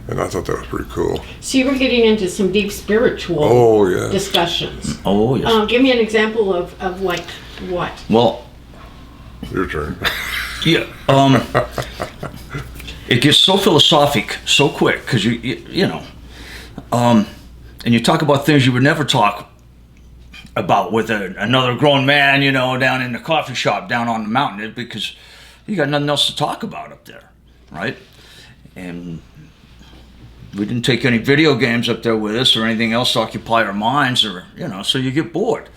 And I thought that was pretty cool. So you were getting into some deep spiritual discussions. Oh, yes. Give me an example of like what? Well, your turn. Yeah. It gets so philosophic so quick, because you know, and you talk about things you would never talk about with another grown man, you know, down in the coffee shop down on the mountain, because you got nothing else to talk about up there, right? And we didn't take any video games up there with us or anything else to occupy our minds, or, you know, so you get bored.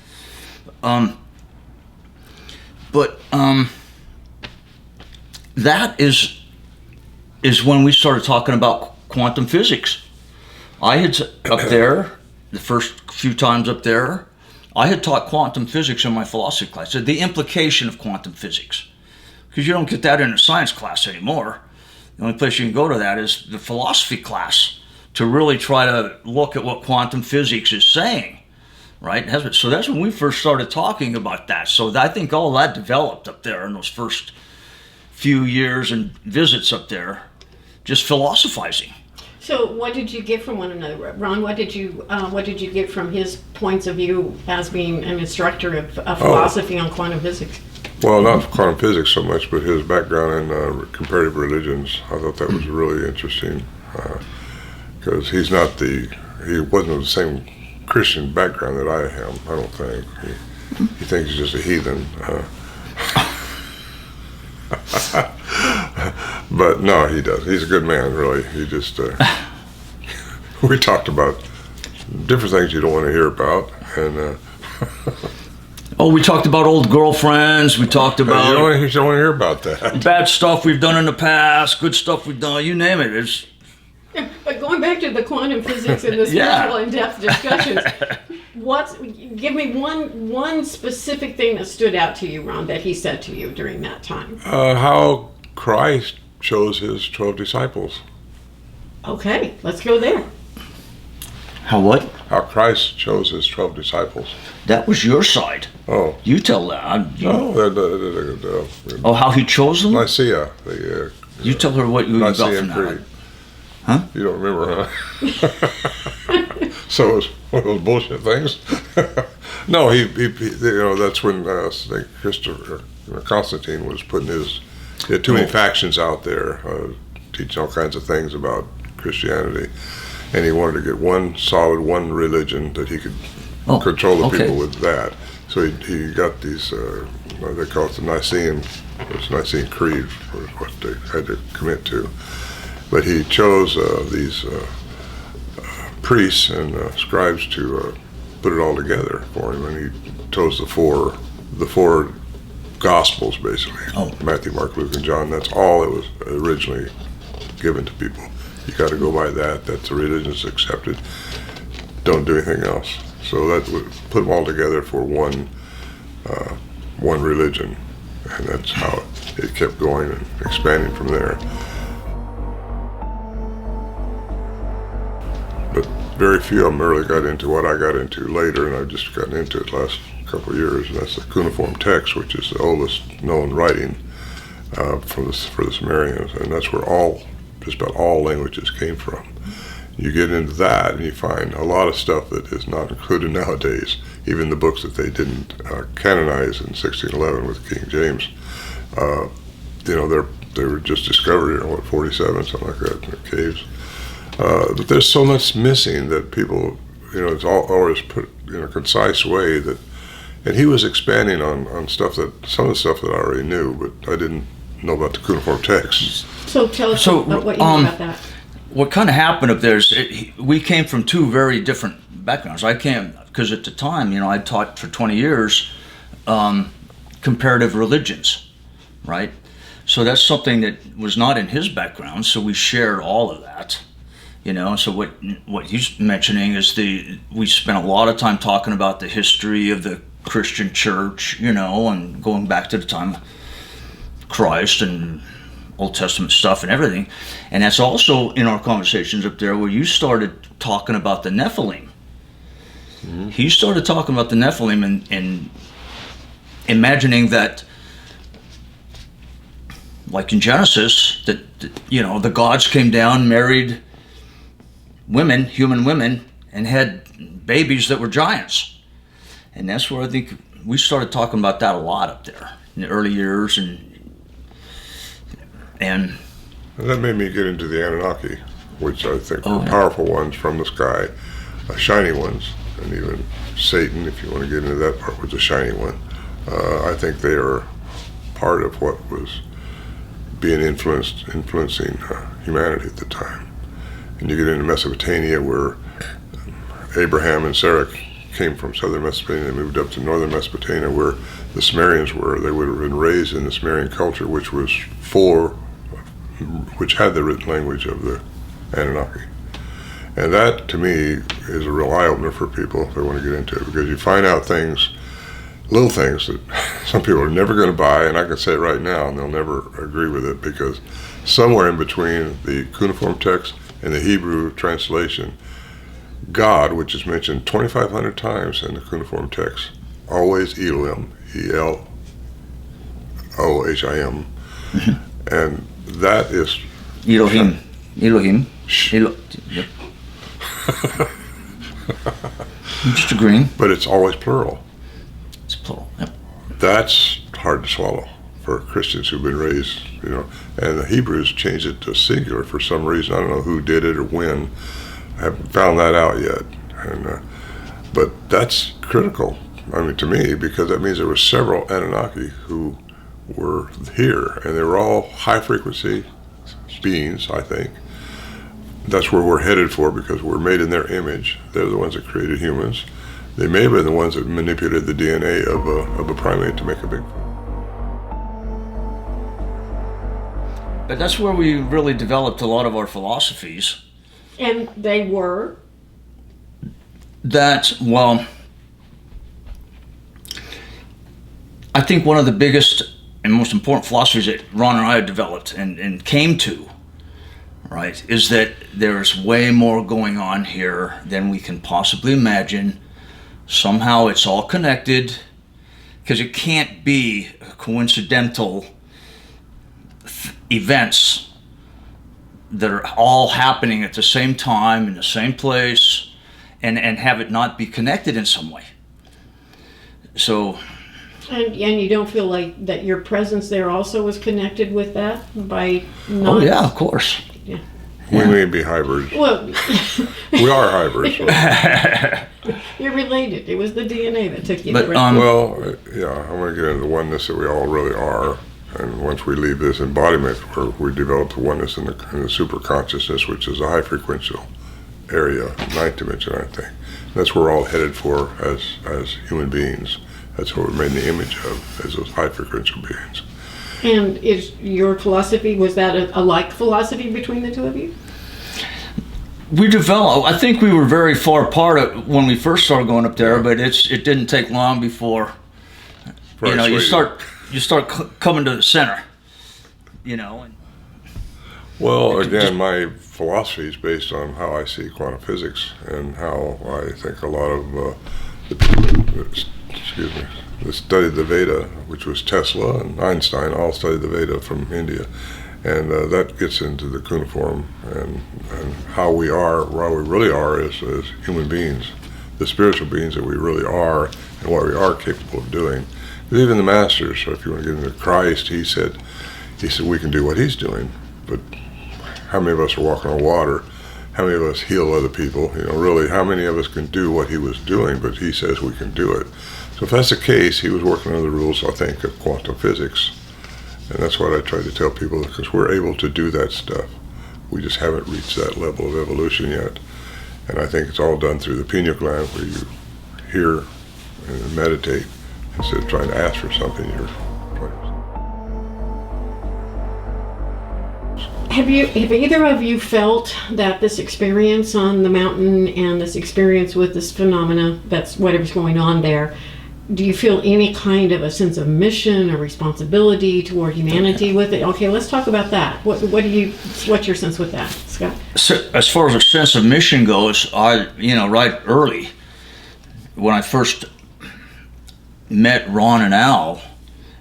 But that is when we started talking about quantum physics. I had up there, the first few times up there, I had taught quantum physics in my philosophy class, so the implication of quantum physics. Because you don't get that in a science class anymore. The only place you can go to that is the philosophy class to really try to look at what quantum physics is saying, right? So that's when we first started talking about that. So I think all that developed up there in those first few years and visits up there, just philosophizing. So what did you get from one another, Ron? What did you get from his points of view as being an instructor of philosophy on quantum physics? Well, not quantum physics so much, but his background in comparative religions. I thought that was really interesting, because he wasn't of the same Christian background that I am. I don't think he thinks he's just a heathen. But no, he does. He's a good man, really. He just we talked about different things you don't want to hear about, and Oh, we talked about old girlfriends. We talked about you don't want to hear about that. bad stuff we've done in the past, good stuff we've done. You name it. It's But going back to the quantum physics and the spiritual in-depth discussions, give me one specific thing that stood out to you, Ron, that he said to you during that time. How Christ chose his 12 disciples. Okay, let's go there. how what? How Christ chose his 12 disciples. That was your side. Oh. You tell that. No, Oh, how he chose them? Nicaea. You tell her what you got Nicene from that. Creed. Huh? You don't remember, huh? So it was one of those bullshit things. No, he that's when St. Christopher, Constantine was putting he had too many factions out there, teaching all kinds of things about Christianity. And he wanted to get one religion that he could control the people with that. So he got these, they call it the Nicene Creed, was what they had to commit to. But he chose these priests and scribes to put it all together for him, and he chose the four Gospels, basically. Matthew, Mark, Luke, and John. That's all that was originally given to people. You got to go by that. That's the religion that's accepted. Don't do anything else. So that would put them all together for one religion, and that's how it kept going and expanding from there. But very few of them really got into what I got into later, and I've just gotten into it the last couple of years, and that's the cuneiform text, which is the oldest known writing for the Sumerians, and that's where just about all languages came from. You get into that, and you find a lot of stuff that is not included nowadays. Even the books that they didn't canonize in 1611 with King James, they were just discovered in 47, something like that, in the caves. But there's so much missing that people, it's always put in a concise way that, and he was expanding on some of the stuff that I already knew, but I didn't know about the cuneiform text. So tell us what you know about that. What kind of happened up there is we came from two very different backgrounds. I came, because at the time, I taught for 20 years comparative religions, right? So that's something that was not in his background, so we shared all of that. So what he's mentioning is we spent a lot of time talking about the history of the Christian church, and going back to the time of Christ and Old Testament stuff and everything. And that's also in our conversations up there where you started talking about the Nephilim. Mm-hmm. He started talking about the Nephilim and imagining that, like in Genesis, that the gods came down, married women, human women, and had babies that were giants. And that's where I think we started talking about that a lot up there in the early years, and that made me get into the Anunnaki, which I think are powerful ones from the sky, shiny ones, and even Satan, if you want to get into that part, was a shiny one. I think they are part of what was being influencing humanity at the time. And you get into Mesopotamia, where Abraham and Sarah came from southern Mesopotamia and moved up to northern Mesopotamia, where the Sumerians were. They would have been raised in the Sumerian culture, which had the written language of the Anunnaki. And that, to me, is a real eye-opener for people if they want to get into it, because you find out little things that some people are never going to buy, and I can say it right now, and they'll never agree with it, because somewhere in between the cuneiform text and the Hebrew translation, God, which is mentioned 2,500 times in the cuneiform text, always Elohim, E-L-O-H-I-M, and that is Elohim. Yep. I'm just agreeing. But it's always plural. It's plural. Yep. That's hard to swallow for Christians who've been raised, and the Hebrews changed it to singular for some reason. I don't know who did it or when. I haven't found that out yet. But that's critical, to me, because that means there were several Anunnaki who were here, and they were all high frequency beings, I think, that's where we're headed for, because we're made in their image. They're the ones that created humans. They may have been the ones that manipulated the DNA of a primate to make a Bigfoot. But that's where we really developed a lot of our philosophies. And they were? That, well, I think one of the biggest and most important philosophies that Ron and I have developed and came to, right, is that there's way more going on here than we can possibly imagine. Somehow it's all connected, because it can't be coincidental events that are all happening at the same time in the same place, and have it not be connected in some way. So, And you don't feel like that your presence there also was connected with that by not? oh yeah, of course. Yeah. We may be hybrids. Well, We are hybrids. you're related. It was the DNA that took you But, there. Well, yeah, I want to get into the oneness that we all really are. And once we leave this embodiment, where we develop the oneness in the super consciousness, which is a high frequential area, ninth dimension, I think. That's where we're all headed for as human beings. That's what we're made in the image of, as those high frequential beings. And is your philosophy, was that a like philosophy between the two of you? We developed, I think we were very far apart when we first started going up there, but it didn't take long before, you know, you start coming to the center, you know. And Well, again, my philosophy is based on how I see quantum physics and how I think a lot of the people that studied the Veda, which was Tesla and Einstein, all studied the Veda from India. And that gets into the cuneiform and how we are, what we really are as human beings, the spiritual beings that we really are and what we are capable of doing. But even the masters, so if you want to get into Christ, he said we can do what he's doing, but how many of us are walking on water? How many of us heal other people? You know, really, how many of us can do what he was doing, but he says we can do it. So if that's the case, he was working under the rules, I think, of quantum physics. And that's what I try to tell people, because we're able to do that stuff. We just haven't reached that level of evolution yet. And I think it's all done through the pineal gland, where you hear and meditate instead of trying to ask for something. You're trying to... Have either of you felt that this experience on the mountain and this experience with this phenomena, that's whatever's going on there, do you feel any kind of a sense of mission or responsibility toward humanity with it? Okay, let's talk about that. What's your sense with that, Scott? so, as far as a sense of mission goes, right early, when I first met Ron and Al,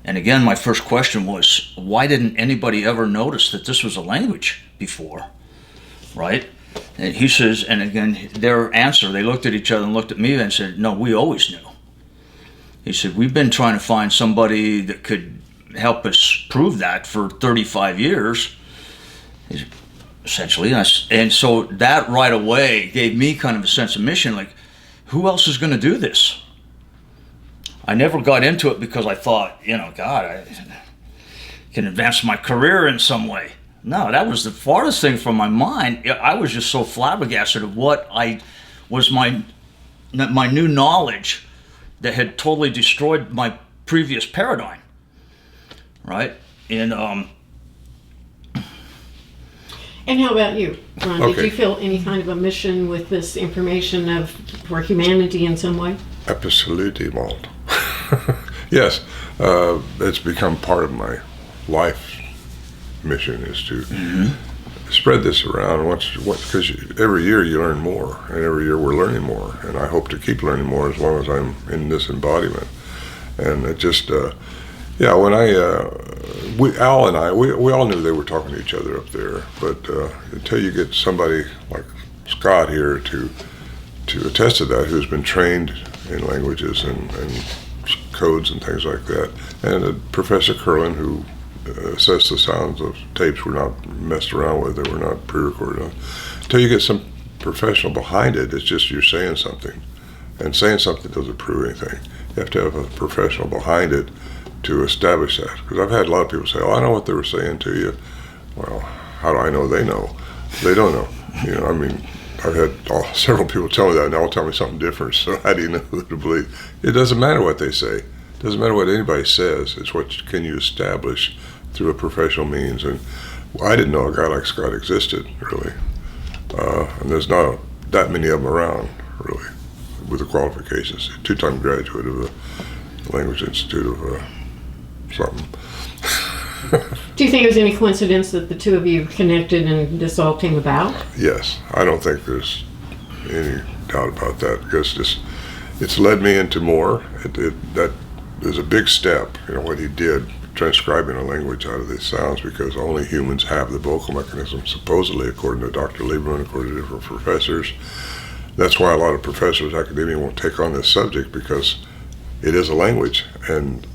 and again, my first question was, why didn't anybody ever notice that this was a language before, right? And he says, and again, their answer, they looked at each other and looked at me and said, no, we always knew. He said, we've been trying to find somebody that could help us prove that for 35 years, essentially. And so that right away gave me kind of a sense of mission, like, who else is going to do this? I never got into it because I thought, God, I can advance my career in some way. No, that was the farthest thing from my mind. I was just so flabbergasted of what was my new knowledge that had totally destroyed my previous paradigm, right? And how about you, Ron? Okay. Did you feel any kind of a mission with this information for humanity in some way? Absolutely, Walt. Yes, it's become part of my life mission is to spread this around. Because every year you learn more, and every year we're learning more, and I hope to keep learning more as long as I'm in this embodiment. And it just, when Al and I, we all knew they were talking to each other up there, but until you get somebody like Scott here to attest to that, who's been trained in languages and codes and things like that, and Professor Curlin, who assessed the sounds of tapes were not messed around with, they were not pre-recorded. Until you get some professional behind it, it's just you're saying something, and saying something doesn't prove anything. You have to have a professional behind it to establish that. Because I've had a lot of people say, "Oh, I know what they were saying to you." Well, how do I know they know? They don't know. You know, I mean, I've had several people tell me that, and they'll tell me something different. So how do you know who to believe? It doesn't matter what they say. It doesn't matter what anybody says. It's what can you establish through a professional means. And I didn't know a guy like Scott existed, really. And there's not that many of them around, really, with the qualifications. Two-time graduate of the Language Institute of something. Do you think it was any coincidence that the two of you connected and this all came about? Yes, I don't think there's any doubt about that, because it's led me into more. That is a big step, you know, what he did, transcribing a language out of these sounds, because only humans have the vocal mechanism, supposedly, according to Dr. Lieberman, according to different professors. That's why a lot of professors, academia, won't take on this subject, because it is a language, and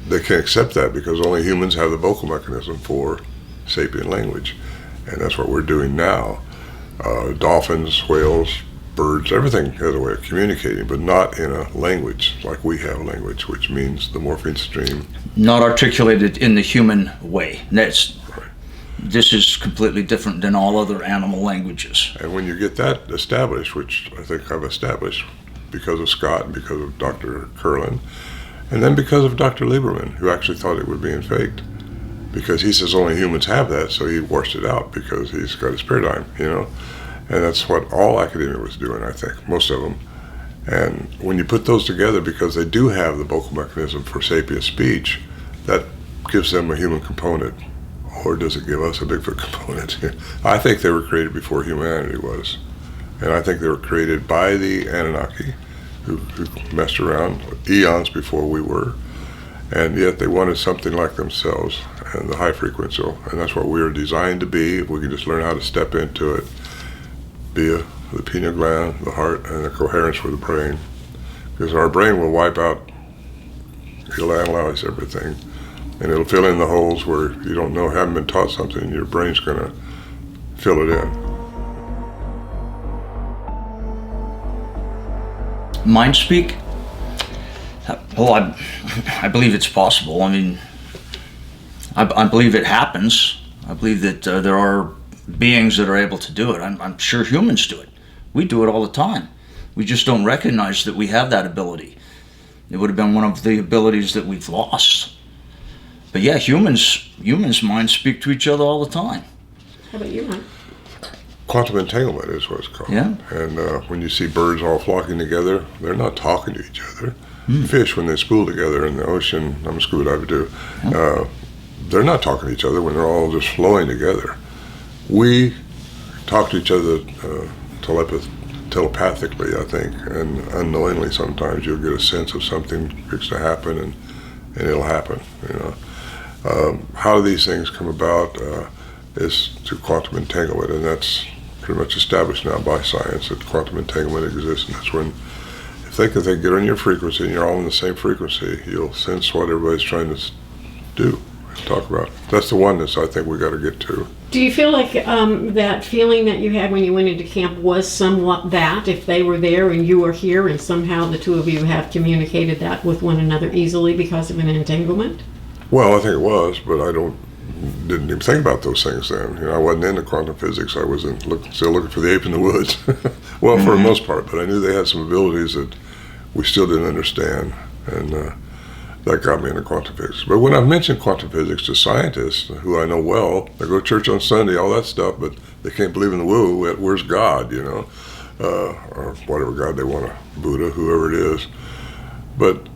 they can't accept that because only humans have the vocal mechanism for sapient language. And that's what we're doing now. Dolphins, whales, birds, everything has a way of communicating, but not in a language like we have a language, which means the morpheme stream. Not articulated in the human way. This is completely different than all other animal languages. And when you get that established, which I think I've established because of Scott and because of Dr. Curlin, and then because of Dr. Lieberman, who actually thought it was being faked, because he says only humans have that, so he washed it out because he's got his paradigm, you know? And that's what all academia was doing, I think, most of them. And when you put those together, because they do have the vocal mechanism for sapient speech, that gives them a human component. Or does it give us a Bigfoot component? I think they were created before humanity was. And I think they were created by the Anunnaki, who messed around eons before we were, and yet they wanted something like themselves, and the high frequency, and that's what we are designed to be. If we can just learn how to step into it, via the pineal gland, the heart, and the coherence with the brain, because our brain will wipe out, it'll analyze everything, and it'll fill in the holes where you don't know, haven't been taught something, and your brain's going to fill it in. Mind speak? Well, I believe it's possible. I mean, I believe it happens. I believe that there are beings that are able to do it. I'm sure humans do it. We do it all the time. We just don't recognize that we have that ability. It would have been one of the abilities that we've lost. But yeah, humans minds speak to each other all the time. How about you, Mike? Quantum entanglement is what it's called. Yeah. And when you see birds all flocking together, they're not talking to each other. Fish, when they school together in the ocean, I'm a scuba diver too, they're not talking to each other when they're all just flowing together. We talk to each other telepathically, I think, and unknowingly sometimes you'll get a sense of something fixed to happen, and it'll happen, you know. How these things come about is through quantum entanglement, and that's pretty much established now by science that quantum entanglement exists, and that's when if they can get on your frequency and you're all in the same frequency, you'll sense what everybody's trying to do and talk about. That's the oneness I think we got to get to. Do you feel like that feeling that you had when you went into camp was somewhat that, if they were there and you were here, and somehow the two of you have communicated that with one another easily because of an entanglement? Well, I think it was, but I didn't even think about those things then. You know, I wasn't into quantum physics. I was still looking for the ape in the woods. Well, for the most part, but I knew they had some abilities that we still didn't understand, and that got me into quantum physics. But when I mentioned quantum physics to scientists who I know well, they go to church on Sunday, all that stuff, but they can't believe in the woo, where's God, you know, or whatever God they want, Buddha, whoever it is. But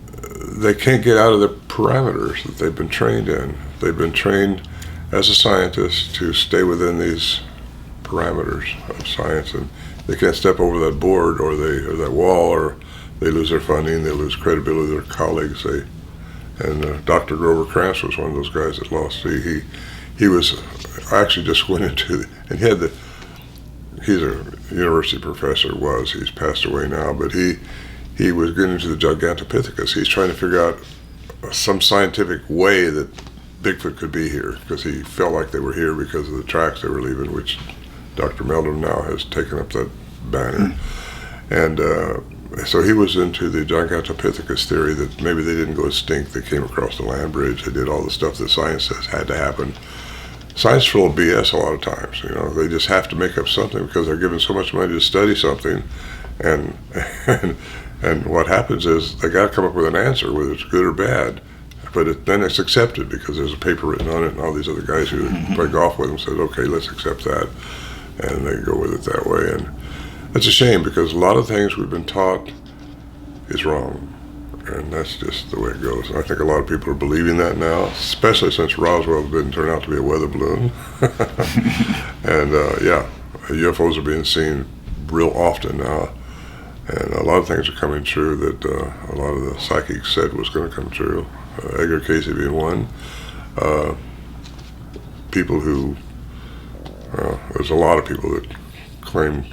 they can't get out of the parameters that they've been trained in. They've been trained as a scientist to stay within these parameters of science, and they can't step over that board or that wall, or they lose their funding, they lose credibility with their colleagues. Dr. Grover Krantz was one of those guys that lost. He was, I actually just went into, and he's a university professor, he's passed away now, but he was getting into the Gigantopithecus. He's trying to figure out some scientific way that Bigfoot could be here, because he felt like they were here because of the tracks they were leaving, which Dr. Meldrum now has taken up that banner. And so he was into the Gigantopithecus theory that maybe they didn't go extinct, they came across the land bridge, they did all the stuff that science says had to happen. science is full of BS a lot of times. You know, they just have to make up something because they're given so much money to study something, and and what happens is they got to come up with an answer, whether it's good or bad. But then it's accepted because there's a paper written on it, and all these other guys who play golf with them said, okay, let's accept that, and they go with it that way. And it's a shame because a lot of things we've been taught is wrong, and that's just the way it goes. And I think a lot of people are believing that now, especially since Roswell didn't turn out to be a weather balloon. And yeah, UFOs are being seen real often now, and a lot of things are coming true that a lot of the psychics said was going to come true. Edgar Casey being one. People who, there's a lot of people that claim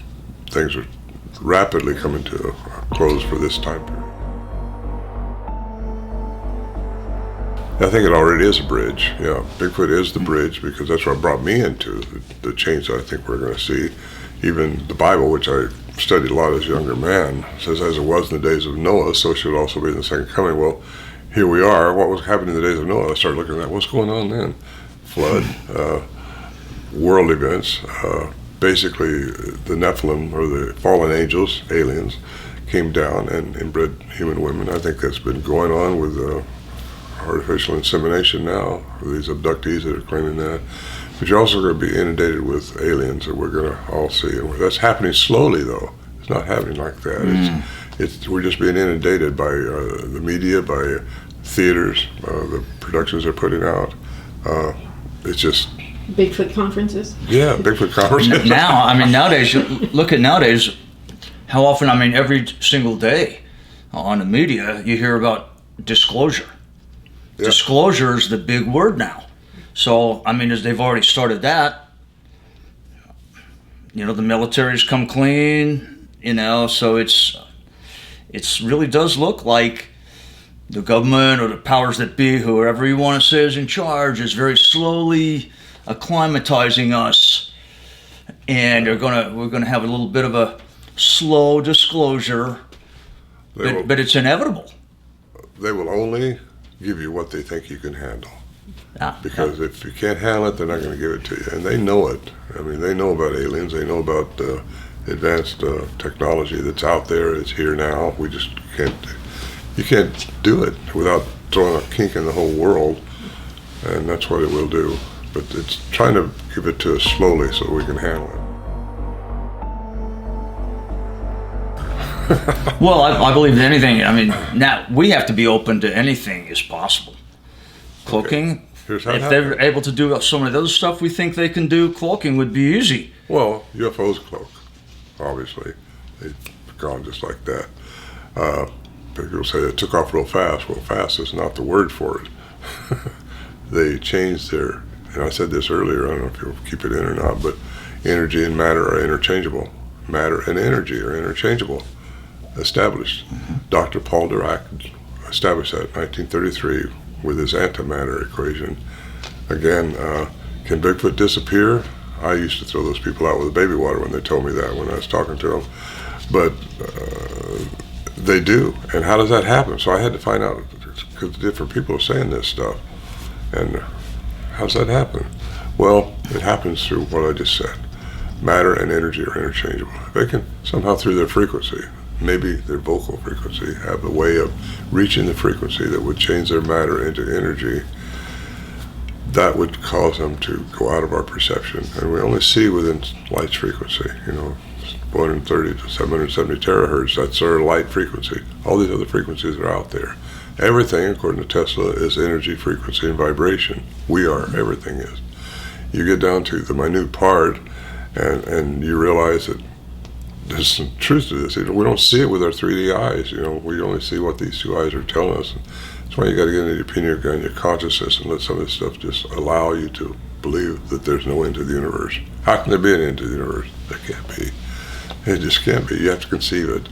things are rapidly coming to a close for this time period. I think it already is a bridge. Yeah, Bigfoot is the bridge because that's what brought me into the change that I think we're going to see. Even the Bible, which I studied a lot as a younger man, says as it was in the days of Noah, so should it also be in the second coming. Well, here we are. What was happening in the days of Noah? I started looking at that. What's going on then? Flood, world events. Basically, the Nephilim, or the fallen angels, aliens, came down and inbred human women. I think that's been going on with artificial insemination now, with these abductees that are claiming that. But you're also going to be inundated with aliens that we're going to all see. And that's happening slowly, though. It's not happening like that. We're just being inundated by the media, by theaters, the productions they're putting out. It's just Bigfoot conferences. Yeah, Bigfoot conferences. Now, I mean, nowadays, look at nowadays, how often, I mean, every single day on the media, you hear about disclosure. Yeah. Disclosure is the big word now. So, I mean, as they've already started that, you know, the military's come clean, you know, so it's really does look like the government or the powers that be, whoever you want to say is in charge, is very slowly acclimatizing us, and we're gonna have a little bit of a slow disclosure, but it's inevitable. They will only give you what they think you can handle. Yeah. Because if you can't handle it, they're not going to give it to you, and they know it. I mean, they know about aliens. They know about advanced technology that's out there. It's here now. We just can't. You can't do it without throwing a kink in the whole world, and that's what it will do. But it's trying to give it to us slowly so we can handle it. Well, I believe in anything. I mean, now we have to be open to anything is possible. Cloaking. Okay. Here's how if they're able to do some of the other stuff we think they can do, cloaking would be easy. Well, UFOs cloak, obviously. They've gone just like that. People say it took off real fast. Well, fast is not the word for it. They changed their, and I said this earlier, I don't know if you'll keep it in or not, but energy and matter are interchangeable. Matter and energy are interchangeable. Established. Dr. Paul Dirac established that in 1933 with his antimatter equation. Again, can Bigfoot disappear? I used to throw those people out with baby water when they told me that when I was talking to them. But they do. And how does that happen? So I had to find out, because different people are saying this stuff. And how does that happen? Well, it happens through what I just said. Matter and energy are interchangeable. They can somehow, through their frequency, maybe their vocal frequency, have a way of reaching the frequency that would change their matter into energy. That would cause them to go out of our perception. And we only see within light's frequency, 430 to 770 terahertz, that's our light frequency. All these other frequencies are out there. Everything, according to Tesla, is energy, frequency, and vibration. We are, everything is. You get down to the minute part, and you realize that there's some truth to this. We don't see it with our 3D eyes. We only see what these two eyes are telling us. That's why you got to get into your pineal gland, your consciousness, and let some of this stuff just allow you to believe that there's no end to the universe. How can there be an end to the universe? There can't be. It just can't be. You have to conceive it.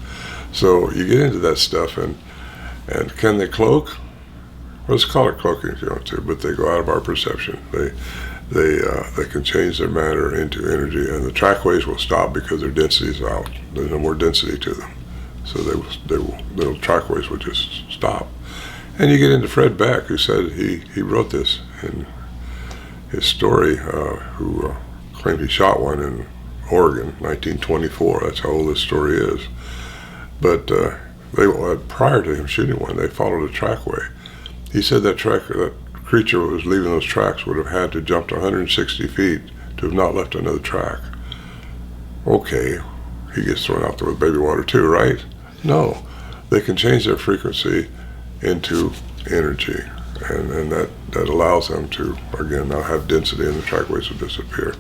So you get into that stuff, and can they cloak? Well, let's call it cloaking if you want to, but they go out of our perception. They can change their matter into energy, and the trackways will stop because their density is out. There's no more density to them, so the trackways will just stop. And you get into Fred Beck, who said he wrote this his story, who claimed he shot one in Oregon, 1924. That's how old this story is. But prior to him shooting one, they followed a trackway. He said that creature that was leaving those tracks would have had to jump to 160 feet to have not left another track. Okay, he gets thrown out there with baby water too, right? No, they can change their frequency into energy, and that allows them to, again, now have density and the trackways will disappear.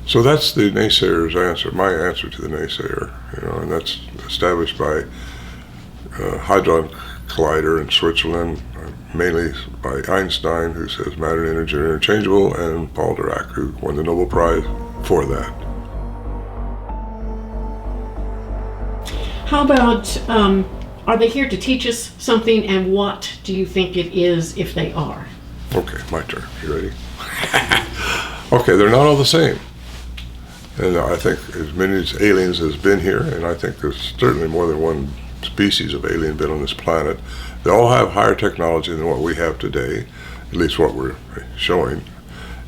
So that's the naysayer's answer, my answer to the naysayer, and that's established by Hadron Collider in Switzerland, mainly by Einstein, who says matter and energy are interchangeable, and Paul Dirac, who won the Nobel Prize for that. How about, are they here to teach us something, and what do you think it is if they are? Okay, my turn. You ready? Okay, they're not all the same. And I think as many as aliens has been here, and I think there's certainly more than one species of alien been on this planet. They all have higher technology than what we have today, at least what we're showing.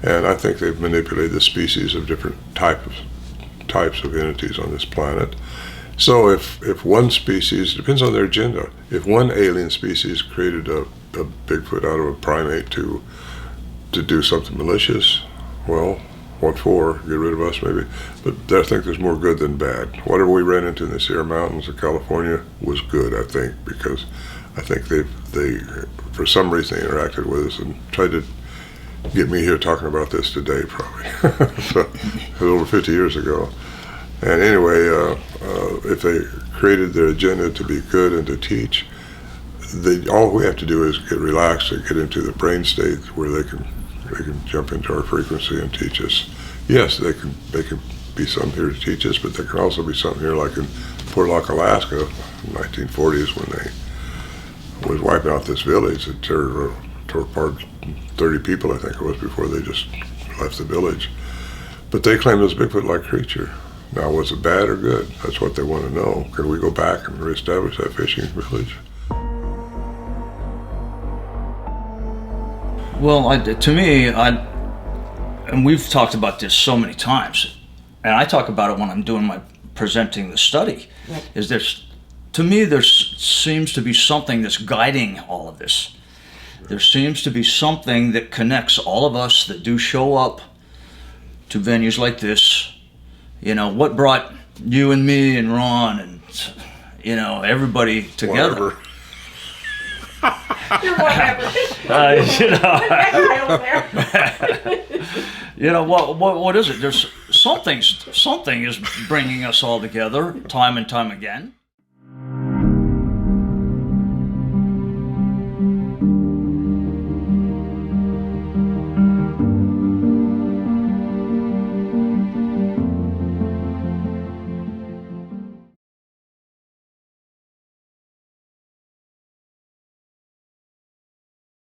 And I think they've manipulated the species of different types of entities on this planet. So if one species, depends on their agenda, if one alien species created a Bigfoot out of a primate to do something malicious, well, what for? Get rid of us maybe. But I think there's more good than bad. Whatever we ran into in the Sierra Mountains of California was good, I think, because I think they for some reason they interacted with us and tried to get me here talking about this today probably. So it was over 50 years ago. And anyway, if they created their agenda to be good and to teach, all we have to do is get relaxed and get into the brain state where they can jump into our frequency and teach us. Yes, they can be some here to teach us, but there can also be something here like in Portlock, Alaska, in the 1940s when they was wiping out this village. It tore apart 30 people, I think it was, before they just left the village. But they claimed it was a Bigfoot-like creature. Now, was it bad or good? That's what they want to know. Can we go back and reestablish that fishing village? Well, to me, and we've talked about this so many times, and I talk about it when I'm doing my presenting the study, Right. is to me, there seems to be something that's guiding all of this. There seems to be something that connects all of us that do show up to venues like this. What brought you and me and Ron and, everybody together? Whatever. You're whatever. What is it? There's something is bringing us all together time and time again.